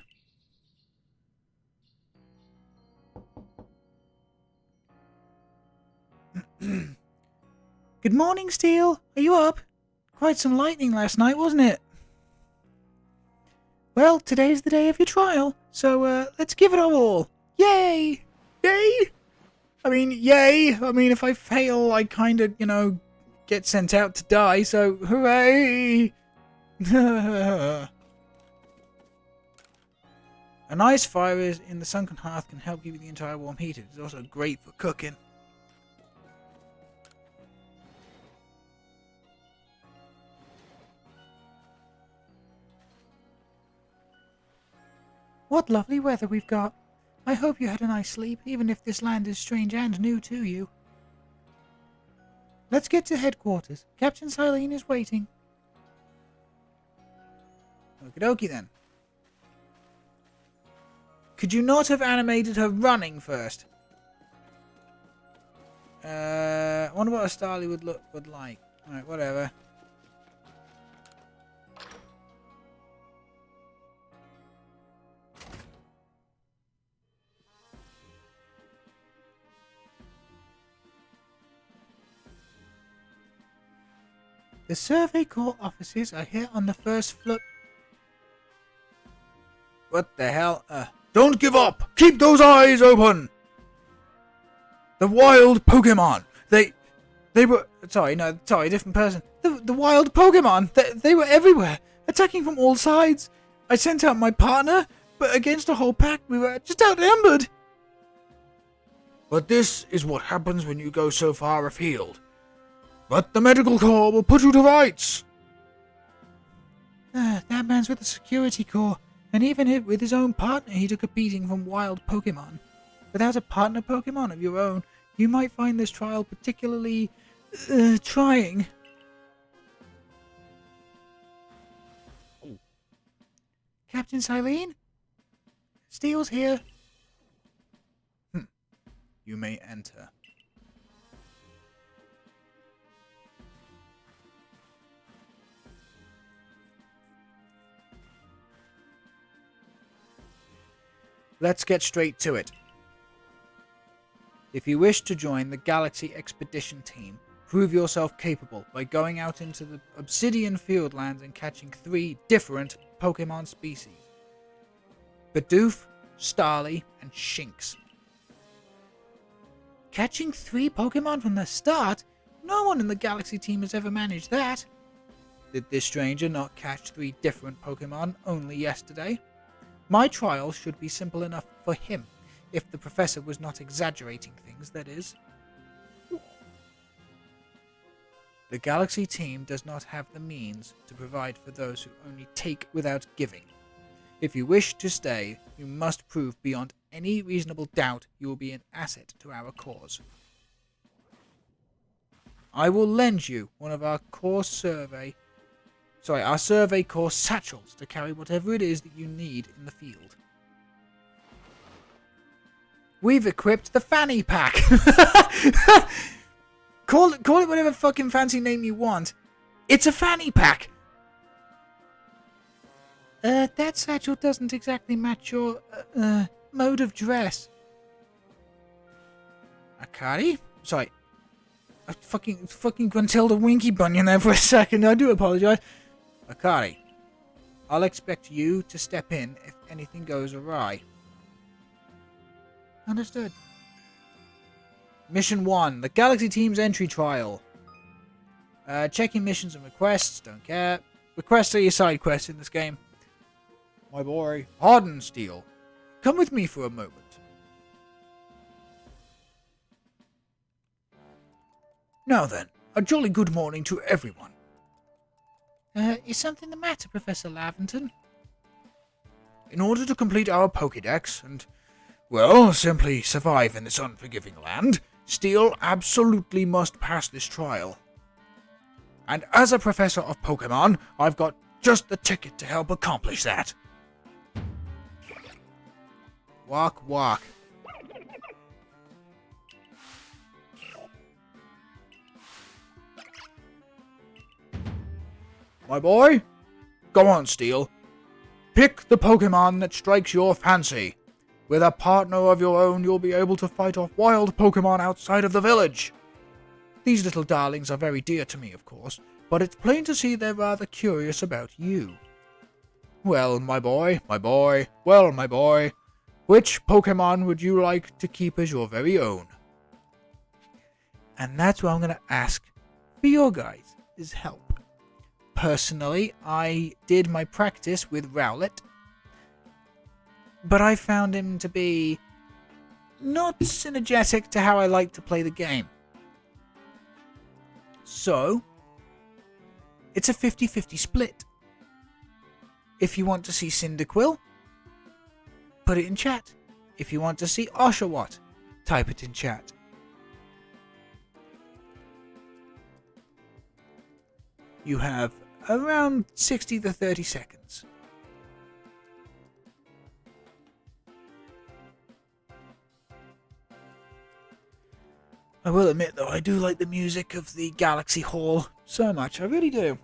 Good morning, Steel. Are you up? Quite some lightning last night, wasn't it? Well, today's the day of your trial, so let's give it our all. Yay! Yay! I mean, yay! I mean, if I fail, I kind of, get sent out to die, so hooray! A nice fire is in the sunken hearth can help keep the entire warm heated. It's also great for cooking. What lovely weather we've got. I hope you had a nice sleep, even if this land is strange and new to you. Let's get to headquarters. Captain Cyllene is waiting. Okie dokie then. Could you not have animated her running first? I wonder what a Starly would like. Alright, whatever. The Survey Corps offices are here on the first floor. What the hell? Don't give up! Keep those eyes open! The wild Pokemon! They were... Sorry, different person. The wild Pokemon! They were everywhere, attacking from all sides. I sent out my partner, but against a whole pack, we were just outnumbered. But this is what happens when you go so far afield. But the medical corps will put you to rights. That man's with the security corps, and even with his own partner he took a beating from wild Pokemon. Without a partner Pokemon of your own, you might find this trial particularly trying. Captain Cyllene? Steele's here. You may enter. Let's get straight to it. If you wish to join the Galaxy Expedition team, prove yourself capable by going out into the Obsidian Fieldlands and catching 3 different Pokemon species. Bidoof, Starly, and Shinx. Catching 3 Pokemon from the start? No one in the Galaxy team has ever managed that. Did this stranger not catch 3 different Pokemon only yesterday? My trial should be simple enough for him, if the professor was not exaggerating things, that is. The Galaxy team does not have the means to provide for those who only take without giving. If you wish to stay, you must prove beyond any reasonable doubt you will be an asset to our cause. I will lend you one of our survey corps satchels to carry whatever it is that you need in the field. We've equipped the fanny pack! Call it whatever fucking fancy name you want. It's a fanny pack! That satchel doesn't exactly match your, mode of dress. Akari? Sorry. I fucking Gruntilda Winky Bunyan there for a second. I do apologize. Akari, I'll expect you to step in if anything goes awry. Understood. Mission 1. The Galaxy Team's entry trial. Checking missions and requests. Don't care. Requests are your side quests in this game. My boy, Hardensteel. Come with me for a moment. Now then, a jolly good morning to everyone. Is something the matter, Professor Laventon? In order to complete our Pokédex and, well, simply survive in this unforgiving land, Steel absolutely must pass this trial. And as a professor of Pokémon, I've got just the ticket to help accomplish that. Walk, walk. My boy, go on, Steel. Pick the Pokemon that strikes your fancy. With a partner of your own, you'll be able to fight off wild Pokemon outside of the village. These little darlings are very dear to me, of course, but it's plain to see they're rather curious about you. Well, my boy, which Pokemon would you like to keep as your very own? And that's why I'm going to ask for your guys' help. Personally, I did my practice with Rowlet, but I found him to be not synergetic to how I like to play the game. So, it's a 50-50 split. If you want to see Cyndaquil, put it in chat. If you want to see Oshawott, type it in chat. You have around 60 to 30 seconds. I will admit though, I do like the music of the Galaxy Hall so much, I really do.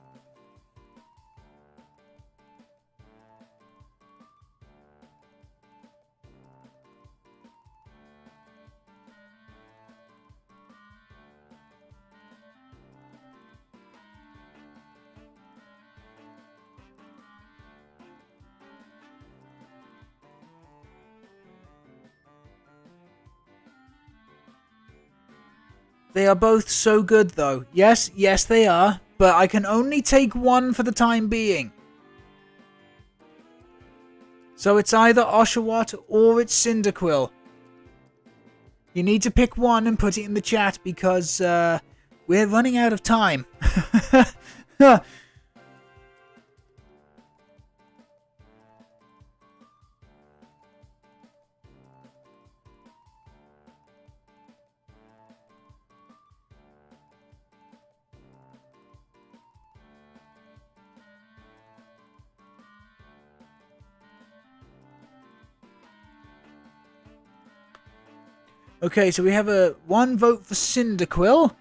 They are both so good though. Yes, they are. But I can only take one for the time being. So it's either Oshawott or it's Cyndaquil. You need to pick one and put it in the chat because we're running out of time. Okay, so we have one vote for Cyndaquil.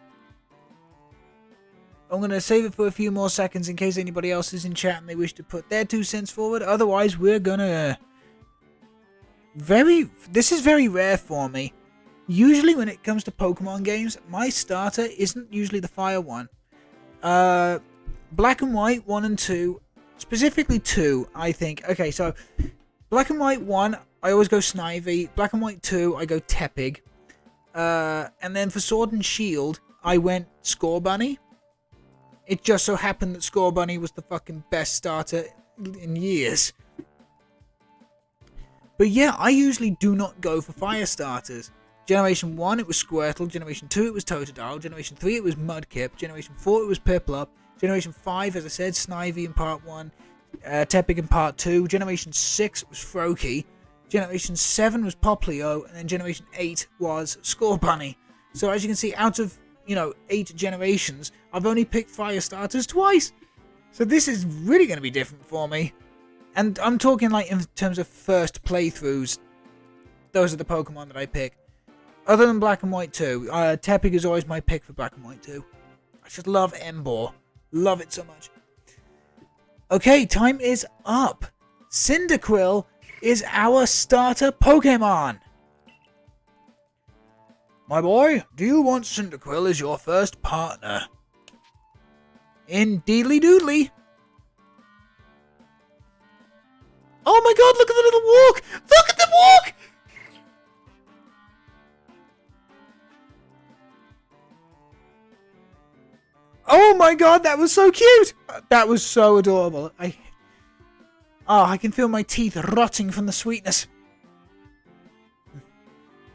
I'm going to save it for a few more seconds in case anybody else is in chat and they wish to put their 2 cents forward. Otherwise, we're going to... This is very rare for me. Usually when it comes to Pokemon games, my starter isn't usually the fire one. Black and White 1 and 2, specifically 2, I think. Okay, so Black and White 1, I always go Snivy. Black and White 2, I go Tepig. And then for Sword and Shield, I went Scorbunny. It just so happened that Scorbunny was the fucking best starter in years. But yeah, I usually do not go for fire starters. Generation 1, it was Squirtle. Generation 2, it was Totodile. Generation 3, it was Mudkip. Generation 4, it was Piplup. Generation 5, as I said, Snivy in Part 1. Tepig in Part 2. Generation 6 was Froakie. Generation 7 was Poplio, and then Generation 8 was Scorbunny. So as you can see, out of, 8 generations, I've only picked fire starters twice. So this is really going to be different for me. And I'm talking like in terms of first playthroughs. Those are the Pokemon that I pick. Other than Black and White 2, Tepig is always my pick for Black and White 2. I just love Emboar. Love it so much. Okay, time is up. Cyndaquil is our starter Pokemon. My boy, do you want Cyndaquil as your first partner? Indeedly doodly. Oh my god, look at the little walk! Look at the walk! Oh my god, that was so cute! That was so adorable. I can feel my teeth rotting from the sweetness.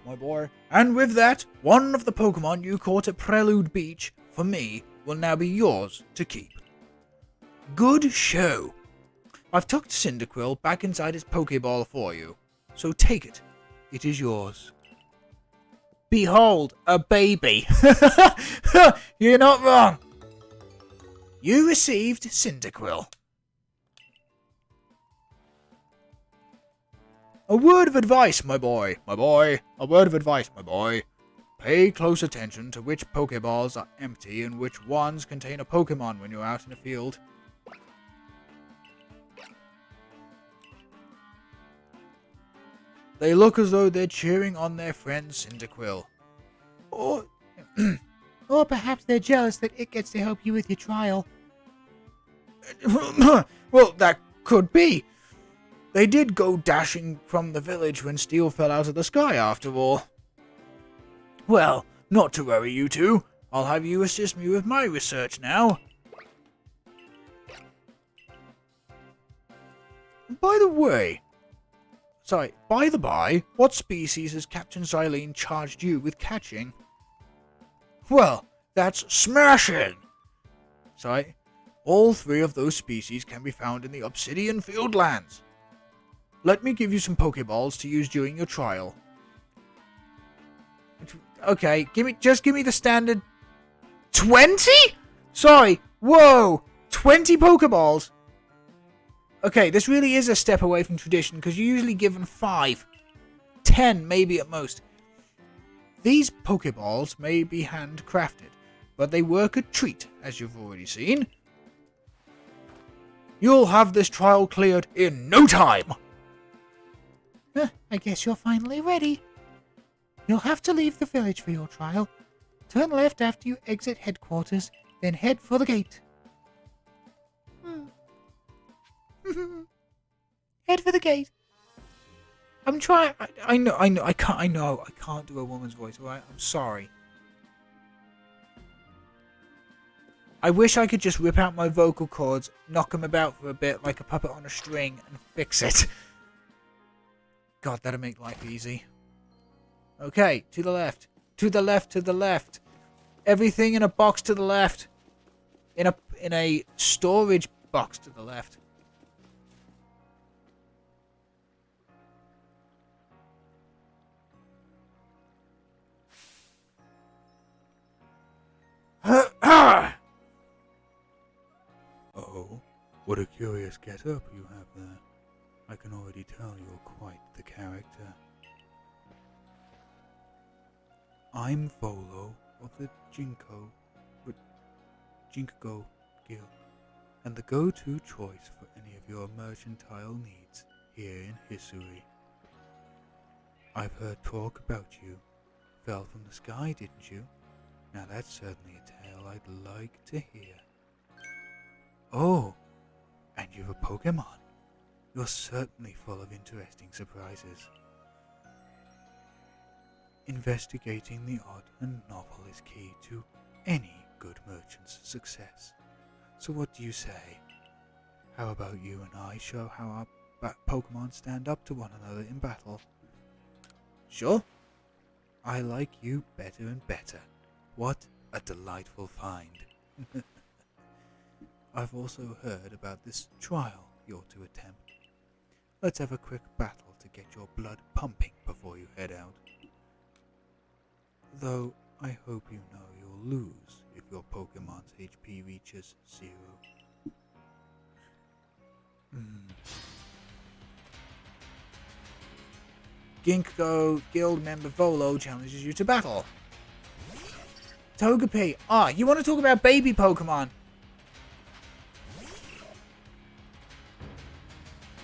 My boy. And with that, one of the Pokemon you caught at Prelude Beach, for me, will now be yours to keep. Good show. I've tucked Cyndaquil back inside its Pokeball for you, so take it. It is yours. Behold, a baby. You're not wrong. You received Cyndaquil. A word of advice, my boy. My boy. A word of advice, my boy. Pay close attention to which Pokeballs are empty and which ones contain a Pokemon when you're out in the field. They look as though they're cheering on their friend Cyndaquil. Or perhaps they're jealous that it gets to help you with your trial. Well, that could be. They did go dashing from the village when steel fell out of the sky, after all. Well, Not to worry, you two. I'll have you assist me with my research now. By the by, what species has Captain Cyllene charged you with catching? Well, that's smashing! Sorry, all 3 of those species can be found in the Obsidian Fieldlands. Let me give you some pokeballs to use during your trial. Okay, just give me the standard 20? Sorry, whoa, 20 pokeballs? Okay, this really is a step away from tradition because you're usually given 5. 10 maybe at most. These pokeballs may be handcrafted, but they work a treat, as you've already seen. You'll have this trial cleared in no time! I guess you're finally ready. You'll have to leave the village for your trial. Turn left after you exit headquarters, then head for the gate. Head for the gate. I'm trying. I can't do a woman's voice, alright? I'm sorry. I wish I could just rip out my vocal cords, knock them about for a bit like a puppet on a string, and fix it. God, that'd make life easy. Okay, to the left. To the left, to the left. Everything in a box to the left. In a storage box to the left. Oh, what a curious get-up you have there. I can already tell you're quite the character. I'm Volo of the Jinko Guild, and the go-to choice for any of your mercantile needs here in Hisui. I've heard talk about you. Fell from the sky, didn't you? Now that's certainly a tale I'd like to hear. Oh, and you've a Pokemon. You're certainly full of interesting surprises. Investigating the odd and novel is key to any good merchant's success. So what do you say? How about you and I show how our Pokemon stand up to one another in battle? Sure. I like you better and better. What a delightful find. I've also heard about this trial you're to attempt. Let's have a quick battle to get your blood pumping before you head out. Though, I hope you know you'll lose if your Pokemon's HP reaches 0. Ginkgo Guild member Volo challenges you to battle. Togepi! You want to talk about baby Pokemon?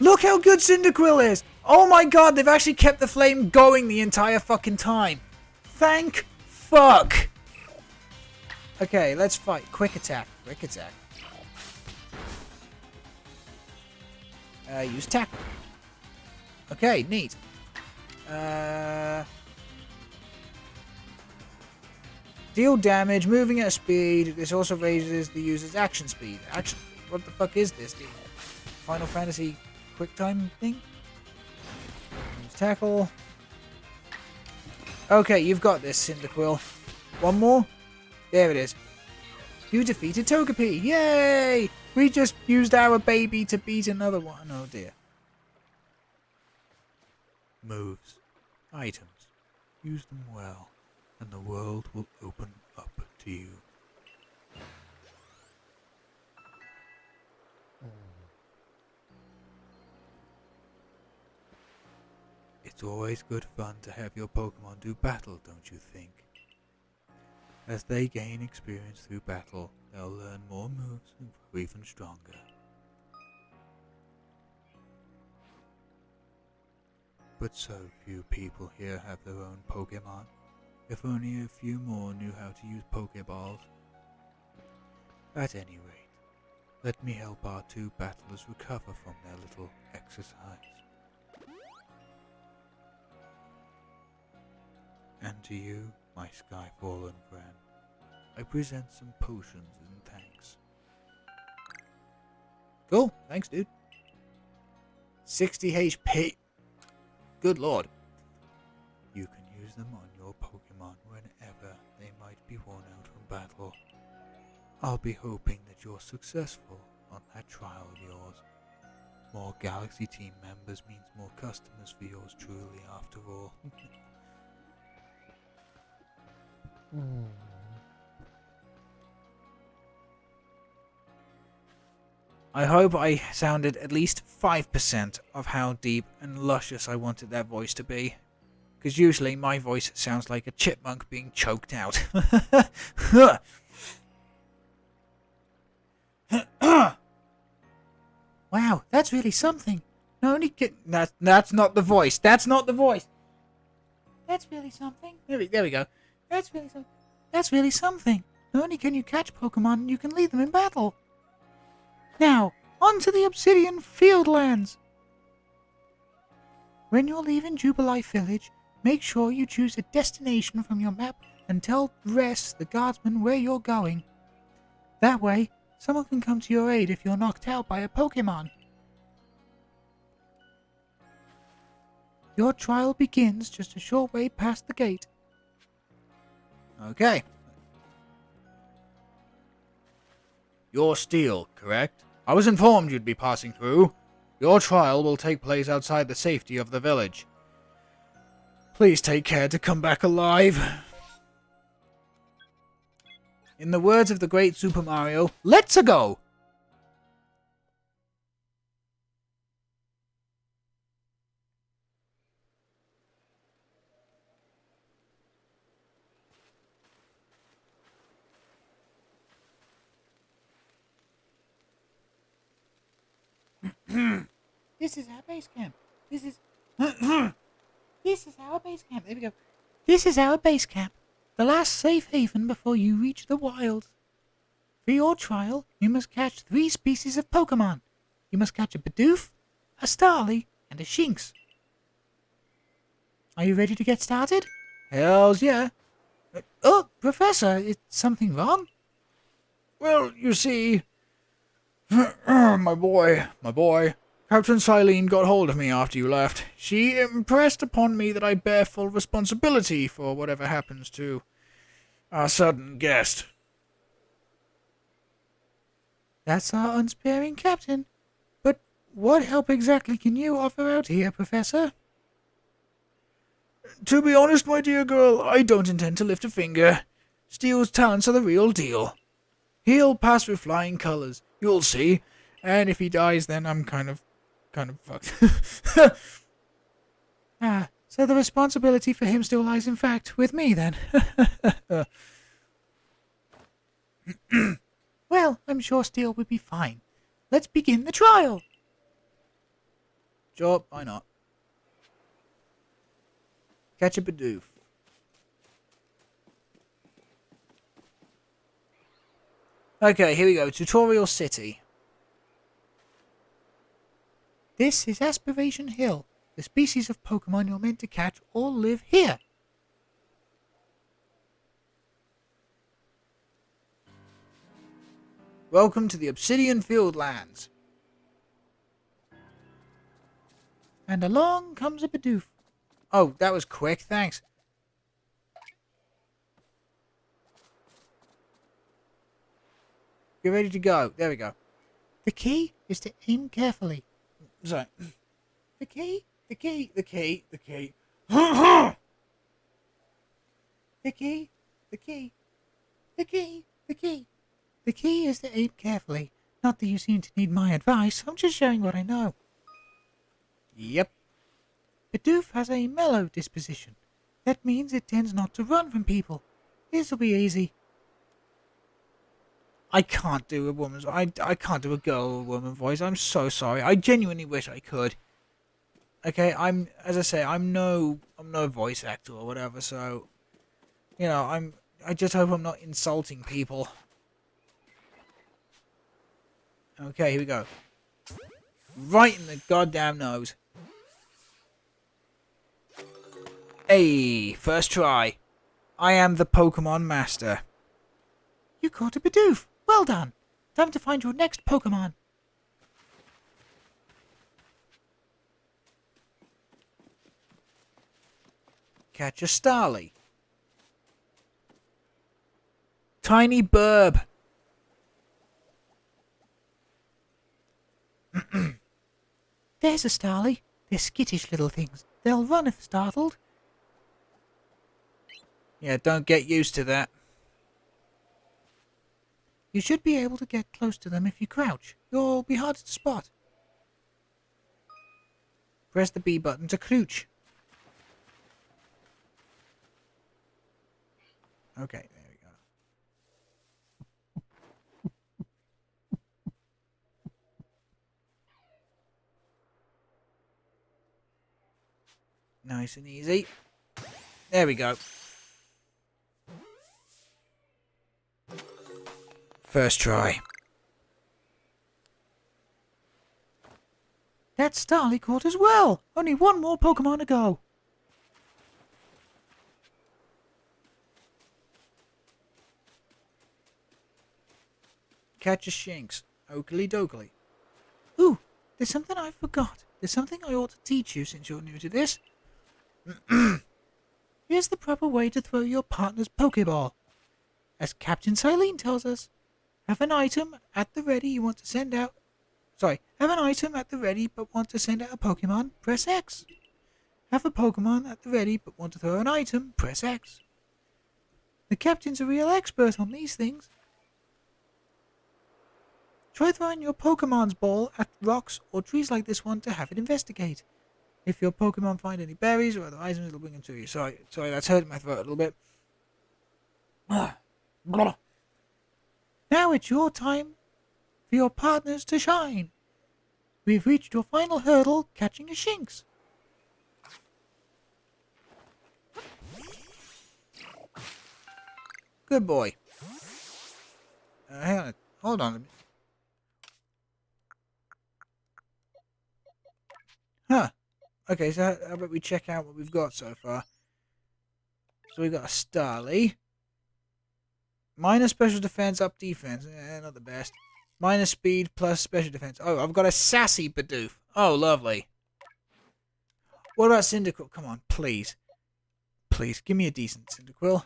Look how good Cyndaquil is! Oh my god, they've actually kept the flame going the entire fucking time. Thank fuck! Okay, let's fight. Quick attack. Quick attack. Use tackle. Okay, neat. Deal damage, moving at a speed. This also raises the user's action speed. What the fuck is this? The Final Fantasy quick time thing? Use tackle. Okay, you've got this, Cyndaquil. One more? There it is. You defeated Togepi. Yay! We just used our baby to beat another one. Oh dear. Moves. Items. Use them well, and the world will open up to you. It's always good fun to have your Pokemon do battle, don't you think? As they gain experience through battle, they'll learn more moves and grow even stronger. But so few people here have their own Pokemon. If only a few more knew how to use pokeballs. At any rate, let me help our 2 battlers recover from their little exercise. And to you, my sky-fallen friend. I present some potions and thanks. Cool, thanks dude. 60 HP. Good lord. You can use them on your Pokemon whenever they might be worn out from battle. I'll be hoping that you're successful on that trial of yours. More Galaxy team members means more customers for yours truly, after all. I hope I sounded at least 5% of how deep and luscious I wanted that voice to be. Because usually my voice sounds like a chipmunk being choked out. Wow, that's really something. No, only that's not the voice. That's not the voice. That's really something. There we go. That's really something. That's really something. Not only can you catch Pokemon, you can lead them in battle. Now, on to the Obsidian Fieldlands. When you're leaving Jubilife Village, make sure you choose a destination from your map and tell Rest, the guardsman, where you're going. That way, someone can come to your aid if you're knocked out by a Pokemon. Your trial begins just a short way past the gate. Okay. You're Steel, correct? I was informed you'd be passing through. Your trial will take place outside the safety of the village. Please take care to come back alive. In the words of the great Super Mario, let's-a go! This is our base camp. This is our base camp. There we go. This is our base camp. The last safe haven before you reach the wilds. For your trial, you must catch 3 species of Pokemon. You must catch a Bidoof, a Starly, and a Shinx. Are you ready to get started? Hells yeah. Oh, Professor, is something wrong? Well, you see... my boy. Captain Cyllene got hold of me after you left. She impressed upon me that I bear full responsibility for whatever happens to our sudden guest. That's our unsparing captain. But what help exactly can you offer out here, Professor? To be honest, my dear girl, I don't intend to lift a finger. Steel's talents are the real deal. He'll pass with flying colours, you'll see. And if he dies, then I'm kind of fucked. So the responsibility for him still lies, in fact, with me, then. Well, I'm sure Steel would be fine. Let's begin the trial. Sure, why not? Catch a Bidoof. Okay, here we go. Tutorial City. This is Aspiration Hill. The species of Pokemon you're meant to catch all live here. Welcome to the Obsidian Fieldlands. And along comes a Bidoof. Oh, that was quick, thanks. Get ready to go. There we go. The key is to aim carefully. Sorry. The key. The key. The key. The key. The key is to aim carefully. Not that you seem to need my advice. I'm just showing what I know. Yep. Bidoof has a mellow disposition. That means it tends not to run from people. This'll be easy. I can't do a woman's... I can't do a girl or a woman voice. I'm so sorry. I genuinely wish I could. Okay, as I say, I'm no voice actor or whatever, so... You know, I just hope I'm not insulting people. Okay, here we go. Right in the goddamn nose. Hey, first try. I am the Pokemon Master. You caught a Bidoof. Well done. Time to find your next Pokemon. Catch a Starly. Tiny Burb. There's a Starly. They're skittish little things. They'll run if startled. Yeah, don't get used to that. You should be able to get close to them if you crouch. You'll be hard to spot. Press the B button to crouch. Okay, there we go. Nice and easy. There we go. First try. That Starly caught as well. Only one more Pokemon to go. Catch a Shinx. Oakley dokley. Ooh, there's something I forgot. There's something I ought to teach you since you're new to this. Here's the proper way to throw your partner's Pokeball. As Captain Cyllene tells us, have an item at the ready you want to send out. Have an item at the ready but want to send out a Pokemon, press X. Have a Pokemon at the ready but want to throw an item, press X. The Captain's a real expert on these things. Try throwing your Pokemon's ball at rocks or trees like this one to have it investigate. If your Pokemon find any berries or other items, it'll bring them to you. Sorry, that's hurting my throat a little bit. Now it's your time for your partners to shine. We've reached your final hurdle, catching a Shinx. Good boy. Hang on. Hold on a minute. Huh. Okay, so how about we check out what we've got so far? So we've got a Starly. Minus special defense, up defense. Not the best. Minus speed plus special defense. Oh, I've got a sassy Bidoof. Oh, lovely. What about Cyndaquil? Come on, please. Please, give me a decent Cyndaquil.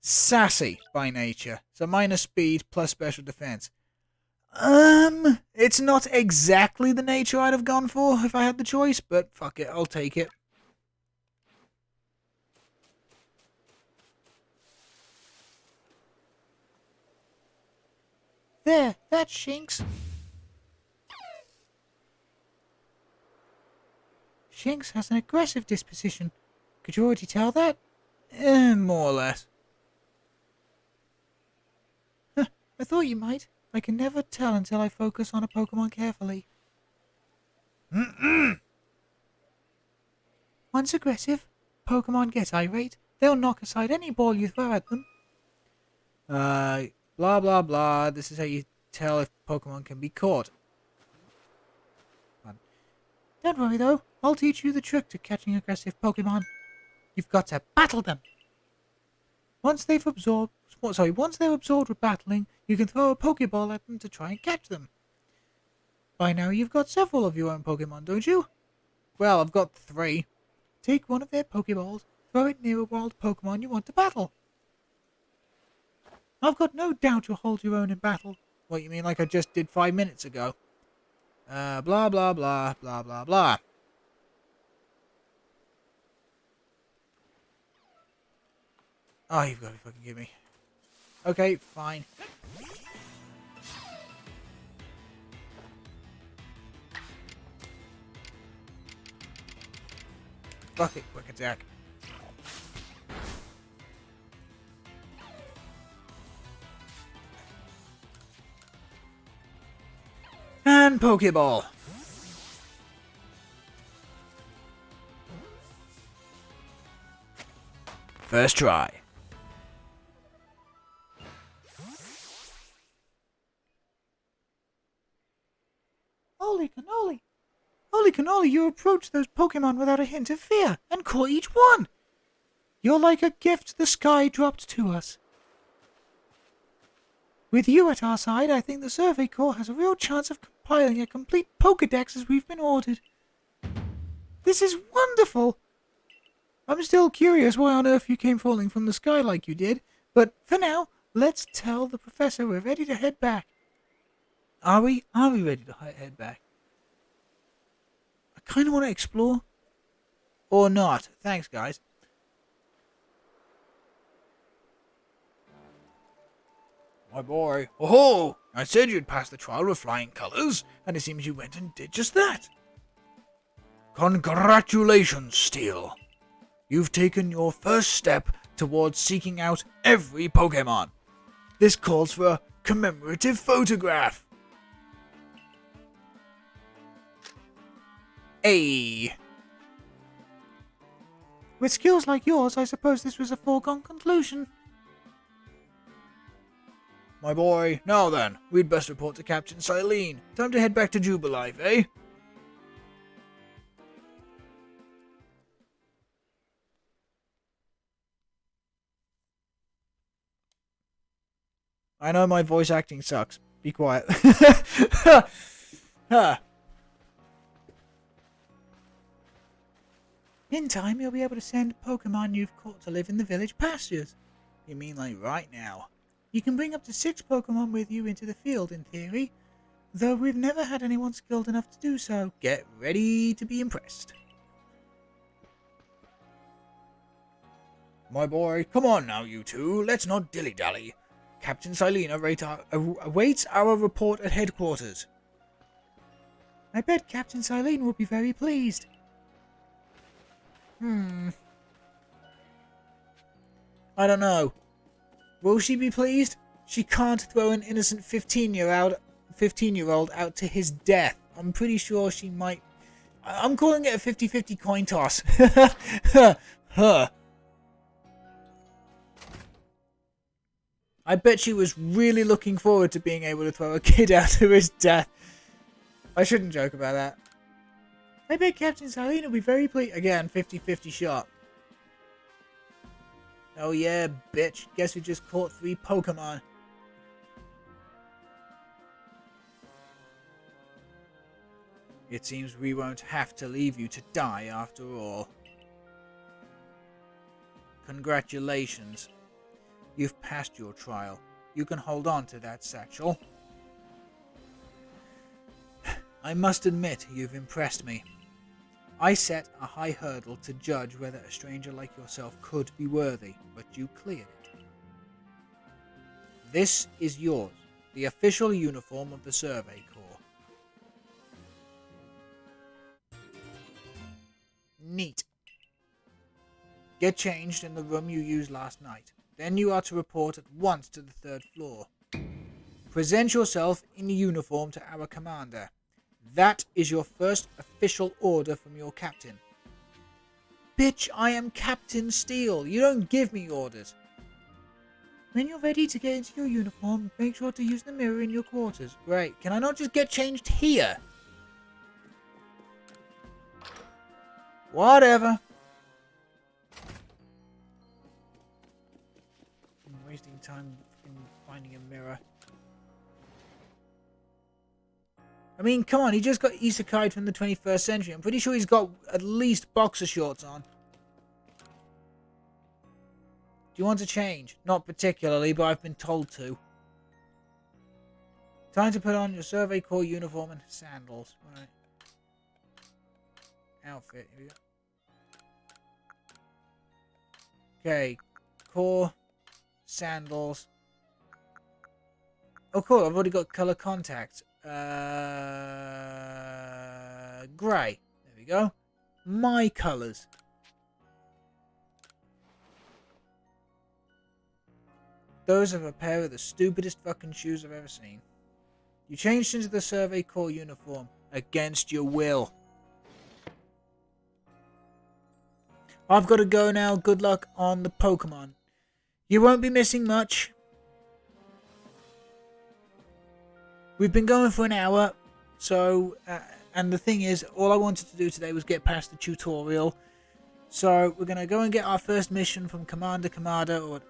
Sassy by nature. So minus speed plus special defense. It's not exactly the nature I'd have gone for if I had the choice, but fuck it, I'll take it. There, that's Shinx. Shinx has an aggressive disposition. Could you already tell that? More or less. Huh, I thought you might. I can never tell until I focus on a Pokemon carefully. Once aggressive, Pokemon get irate. They'll knock aside any ball you throw at them. Blah blah blah. This is how you tell if Pokemon can be caught. Don't worry though, I'll teach you the trick to catching aggressive Pokemon. You've got to battle them. Once they're absorbed with battling, you can throw a Pokeball at them to try and catch them. By now you've got several of your own Pokemon, don't you? Well, I've got 3. Take one of their Pokeballs, throw it near a wild Pokemon you want to battle. I've got no doubt you'll hold your own in battle. What, you mean like I just did 5 minutes ago? Blah blah blah blah blah blah. Oh, you've got to fucking give me. Okay, fine. Fuck it, quick attack. And Pokeball. First try. Holy cannoli! Holy cannoli! Golly, you approached those Pokemon without a hint of fear and caught each one. You're like a gift the sky dropped to us. With you at our side, I think the Survey Corps has a real chance of compiling a complete Pokedex as we've been ordered. This is wonderful! I'm still curious why on earth you came falling from the sky like you did, but for now, let's tell the professor we're ready to head back. Are we? Are we ready to head back? I kind of want to explore. Or not. Thanks, guys. My boy. Oh, I said you'd pass the trial with flying colours, and it seems you went and did just that. Congratulations, Steel. You've taken your first step towards seeking out every Pokemon. This calls for a commemorative photograph. Hey. With skills like yours, I suppose this was a foregone conclusion. My boy, now then, we'd best report to Captain Cyllene. Time to head back to Jubilife, eh? I know my voice acting sucks. Be quiet. In time, you'll be able to send Pokemon you've caught to live in the village pastures. You mean like right now? You can bring up to 6 Pokemon with you into the field, in theory, though we've never had anyone skilled enough to do so. Get ready to be impressed. My boy, come on now, you two. Let's not dilly-dally. Captain Cyllene awaits our report at headquarters. I bet Captain Cyllene will be very pleased. I don't know. Will she be pleased? She can't throw an innocent 15-year-old out to his death. I'm pretty sure she might. I'm calling it a 50-50 coin toss. Huh. I bet she was really looking forward to being able to throw a kid out to his death. I shouldn't joke about that. I bet Captain Cyllene will be very pleased. Again, 50-50 shot. Oh yeah, bitch. Guess we just caught 3 Pokemon. It seems we won't have to leave you to die after all. Congratulations. You've passed your trial. You can hold on to that satchel. I must admit, you've impressed me. I set a high hurdle to judge whether a stranger like yourself could be worthy, but you cleared it. This is yours, the official uniform of the Survey Corps. Neat. Get changed in the room you used last night. Then you are to report at once to the 3rd floor. Present yourself in uniform to our commander. That is your first official order from your captain. Bitch, I am Captain Steel. You don't give me orders. When you're ready to get into your uniform, make sure to use the mirror in your quarters. Great. Can I not just get changed here? Whatever. I'm wasting time in finding a mirror. I mean, come on, he just got isekai'd from the 21st century. I'm pretty sure he's got at least boxer shorts on. Do you want to change? Not particularly, but I've been told to. Time to put on your Survey Corps uniform and sandals. Right. Outfit, here we go. Okay, Corps, sandals. Oh cool, I've already got color contacts. Grey. There we go. My colours. Those are a pair of the stupidest fucking shoes I've ever seen. You changed into the Survey Corps uniform against your will. I've got to go now. Good luck on the Pokemon. You won't be missing much. We've been going for an hour, so And the thing is, all I wanted to do today was get past the tutorial. So we're going to go and get our first mission from Commander Komado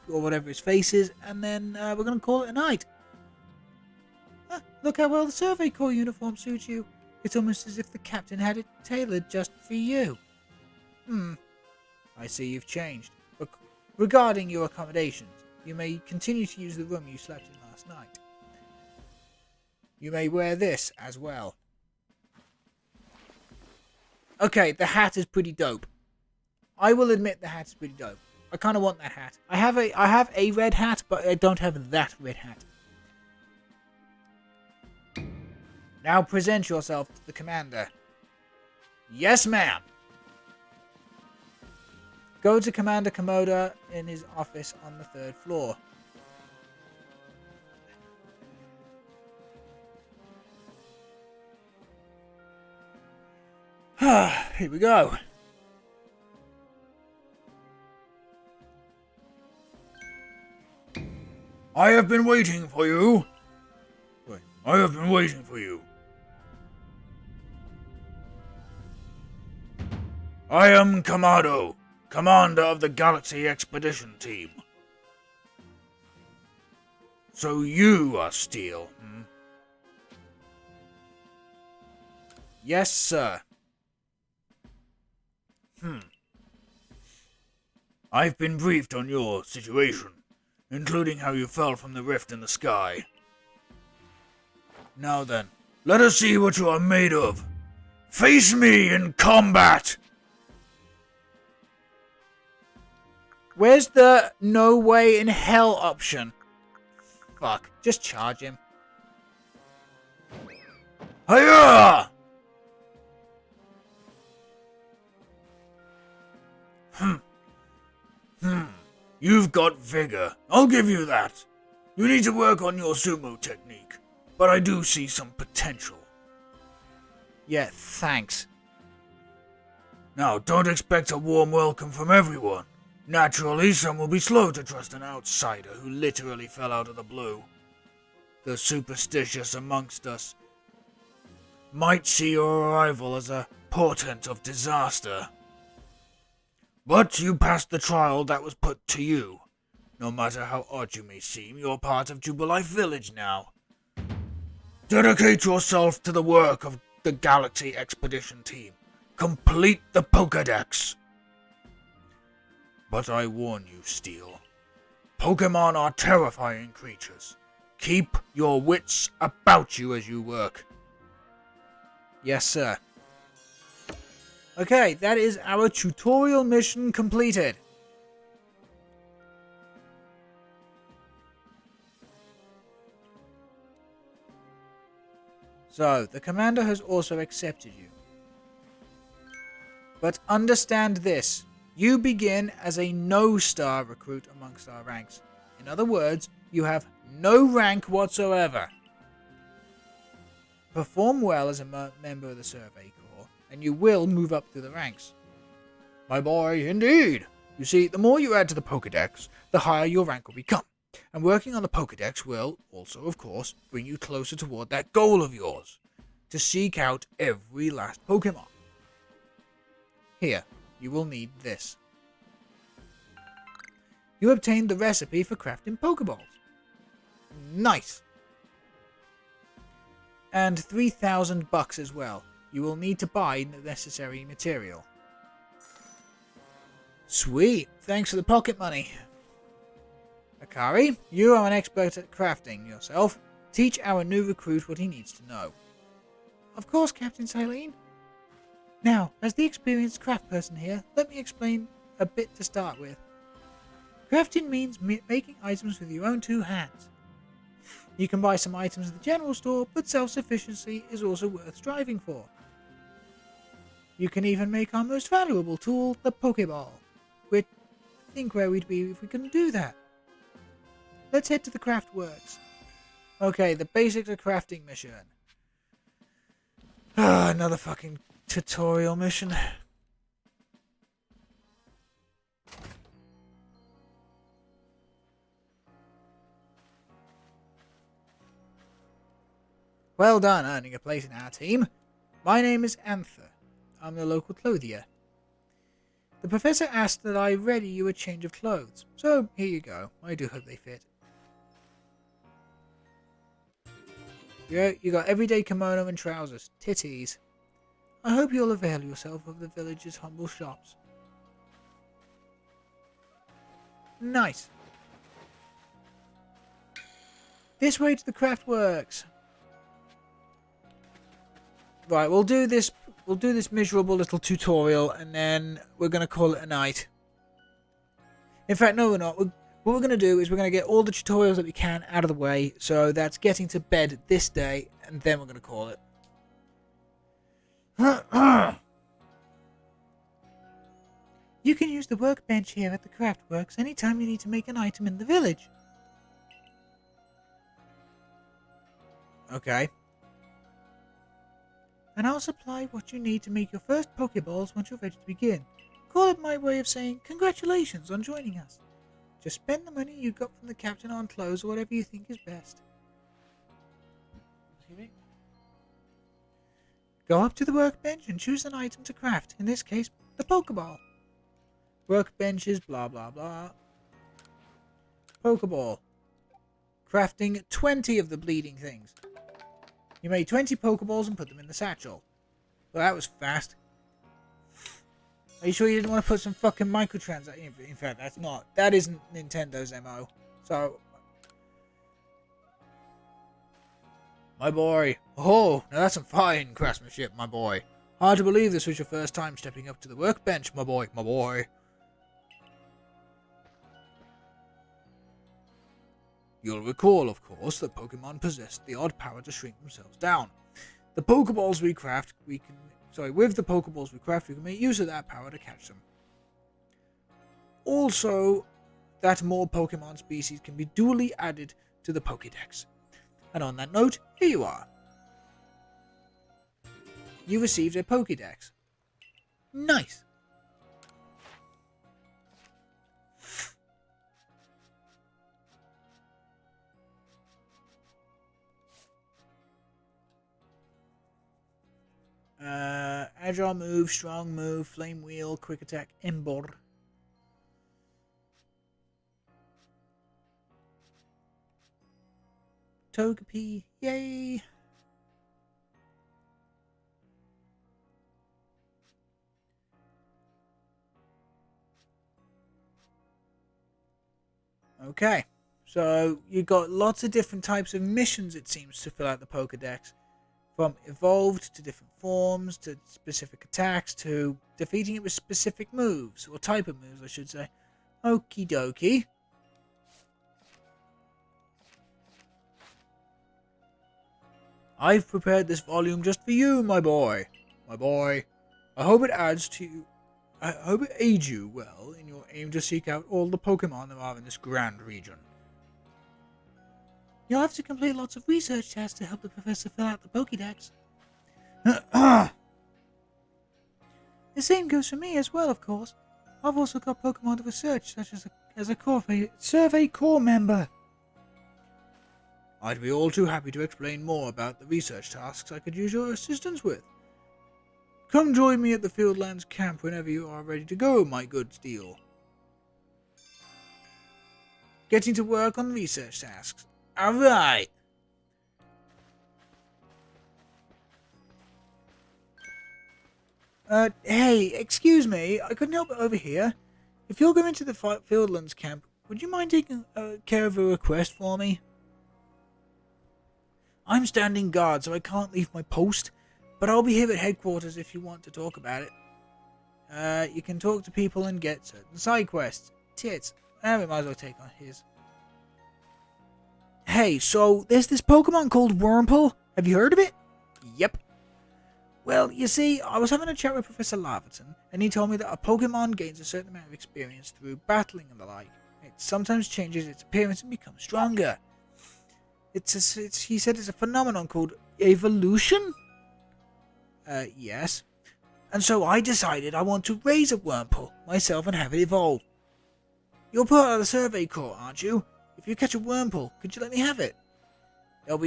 or whatever his face is, and then we're going to call it a night. Look how well the Survey Corps uniform suits you. It's almost as if the captain had it tailored just for you. I see you've changed. Regarding your accommodations, you may continue to use the room you slept in last night. You may wear this as well. Okay, the hat is pretty dope. I will admit the hat is pretty dope. I kind of want that hat. I have a red hat, but I don't have that red hat. Now present yourself to the commander. Yes, ma'am. Go to Commander Komado in his office on the 3rd floor. Here we go. I have been waiting for you. I have been waiting for you. I am Komado, commander of the Galaxy Expedition Team. So you are Steel, Yes, sir. I've been briefed on your situation, including how you fell from the rift in the sky. Now then, let us see what you are made of. Face me in combat! Where's the no way in hell option? Fuck, just charge him. Hiya! You've got vigor. I'll give you that. You need to work on your sumo technique, but I do see some potential. Yeah, thanks. Now, don't expect a warm welcome from everyone. Naturally, some will be slow to trust an outsider who literally fell out of the blue. The superstitious amongst us might see your arrival as a portent of disaster. But you passed the trial that was put to you. No matter how odd you may seem, you're part of Jubilife Village now. Dedicate yourself to the work of the Galaxy Expedition Team. Complete the Pokedex. But I warn you, Steel. Pokemon are terrifying creatures. Keep your wits about you as you work. Yes, sir. Okay, that is our tutorial mission completed. So, the commander has also accepted you. But understand this. You begin as a no-star recruit amongst our ranks. In other words, you have no rank whatsoever. Perform well as a member of the Survey Corps, and you will move up through the ranks. My boy, indeed. You see, the more you add to the Pokedex, the higher your rank will become. And working on the Pokedex will also, of course, bring you closer toward that goal of yours, to seek out every last Pokemon. Here, you will need this. You obtained the recipe for crafting Pokeballs. Nice! And 3,000 bucks as well. You will need to buy the necessary material. Sweet, thanks for the pocket money. Akari, you are an expert at crafting yourself. Teach our new recruit what he needs to know. Of course, Captain Cyllene. Now, as the experienced craft person here, let me explain a bit to start with. Crafting means making items with your own two hands. You can buy some items at the general store, but self-sufficiency is also worth striving for. You can even make our most valuable tool, the Pokeball. Which, think where we'd be if we couldn't do that. Let's head to the craft works. Okay, the basics of crafting mission. Another fucking tutorial mission. Well done earning a place in our team. My name is Anther. I'm the local clothier. The professor asked that I ready you a change of clothes, so here you go. I do hope they fit. Yeah, you got everyday kimono and trousers. Titties. I hope you'll avail yourself of the village's humble shops. Nice. This way to the craft works. Right, we'll do this miserable little tutorial and then we're going to call it a night. In fact, no we're not. What we're going to do is we're going to get all the tutorials that we can out of the way. So that's getting to bed this day and then we're going to call it. You can use the workbench here at the craftworks anytime you need to make an item in the village. Okay. And I'll supply what you need to make your first pokeballs once you're ready to begin. Call it my way of saying congratulations on joining us. Just spend the money you got from the captain on clothes or whatever you think is best. Go up to the workbench and choose an item to craft, in this case, the pokeball. Workbenches, blah blah blah. Pokeball. Crafting 20 of the bleeding things. You made 20 pokeballs and put them in the satchel. Well, that was fast. Are you sure you didn't want to put some fucking microtransactions? In fact, that isn't Nintendo's MO. So, my boy. Oh, now that's some fine craftsmanship, my boy. Hard to believe this was your first time stepping up to the workbench, my boy, my boy. You'll recall, of course, that Pokemon possess the odd power to shrink themselves down. The Pokeballs we craft, with the Pokeballs we craft, we can make use of that power to catch them. Also, that more Pokemon species can be duly added to the Pokédex. And on that note, here you are. You received a Pokédex. Nice. Agile move, strong move, flame wheel, quick attack, Embor. Togepi, yay! Okay, so you got lots of different types of missions, it seems, to fill out the Pokedex. From evolved to different forms, to specific attacks, to defeating it with specific moves, or type of moves, I should say. Okie dokie. I've prepared this volume just for you, my boy. My boy. I hope it aids you well in your aim to seek out all the Pokemon there are in this grand region. You'll have to complete lots of research tasks to help the professor fill out the Pokédex. The same goes for me as well, of course. I've also got Pokemon to research, such as a Survey Corps member. I'd be all too happy to explain more about the research tasks I could use your assistance with. Come join me at the Fieldlands camp whenever you are ready to go, my good Steel. Getting to work on research tasks. Alright. Hey, excuse me, I couldn't help but overhear. If you're going to the Fieldlands camp, would you mind taking care of a request for me? I'm standing guard, so I can't leave my post, but I'll be here at headquarters if you want to talk about it. You can talk to people and get certain side quests. Tits. We might as well take on his. Hey, so there's this Pokemon called Wurmple. Have you heard of it? Yep. Well, you see, I was having a chat with Professor Laventon, and he told me that a Pokemon gains a certain amount of experience through battling and the like. It sometimes changes its appearance and becomes stronger. He said it's a phenomenon called evolution? Yes. And so I decided I want to raise a Wurmple myself and have it evolve. You're part of the Survey Corps, aren't you? If you catch a Wurmple, could you let me have it? There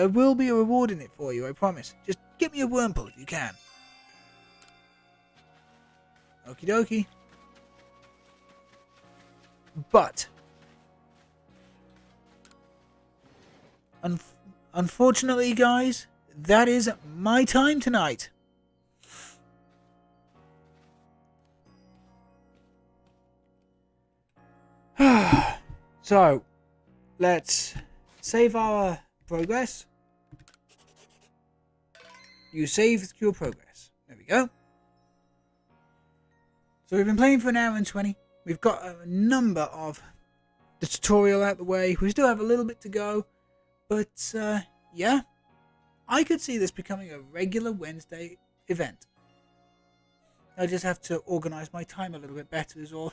will be a reward in it for you, I promise. Just Get me a Wurmple if you can. Okie dokie. But unfortunately, guys, that is my time tonight. So, let's save our progress. You saved your progress. There we go. So we've been playing for an hour and 20. We've got a number of the tutorial out the way. We still have a little bit to go. But, yeah. I could see this becoming a regular Wednesday event. I just have to organise my time a little bit better is all.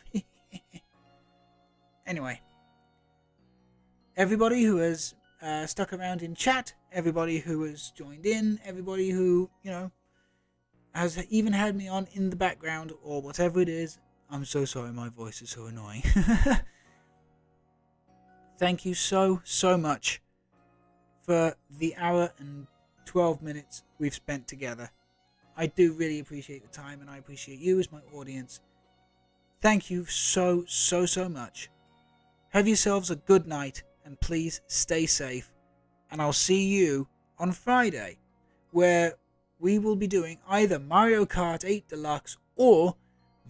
Anyway. Everybody who has stuck around in chat, everybody who has joined in, everybody who, has even had me on in the background or whatever it is. I'm so sorry my voice is so annoying. Thank you so much for the hour and 12 minutes we've spent together. I do really appreciate the time and I appreciate you as my audience. Thank you so much. Have yourselves a good night and please stay safe. And I'll see you on Friday where we will be doing either Mario Kart 8 Deluxe or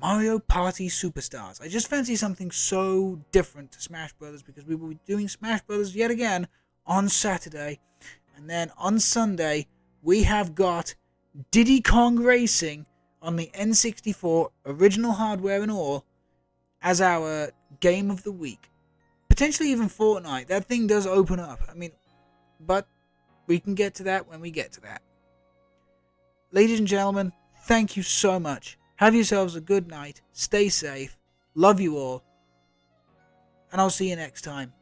Mario Party Superstars. I just fancy something so different to Smash Brothers because we will be doing Smash Brothers yet again on Saturday. And then on Sunday, we have got Diddy Kong Racing on the N64, original hardware and all, as our game of the week. Potentially even Fortnite. That thing does open up. But we can get to that when we get to that. Ladies and gentlemen, thank you so much. Have yourselves a good night. Stay safe. Love you all. And I'll see you next time.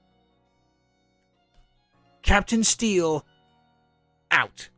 Captain Steel, out.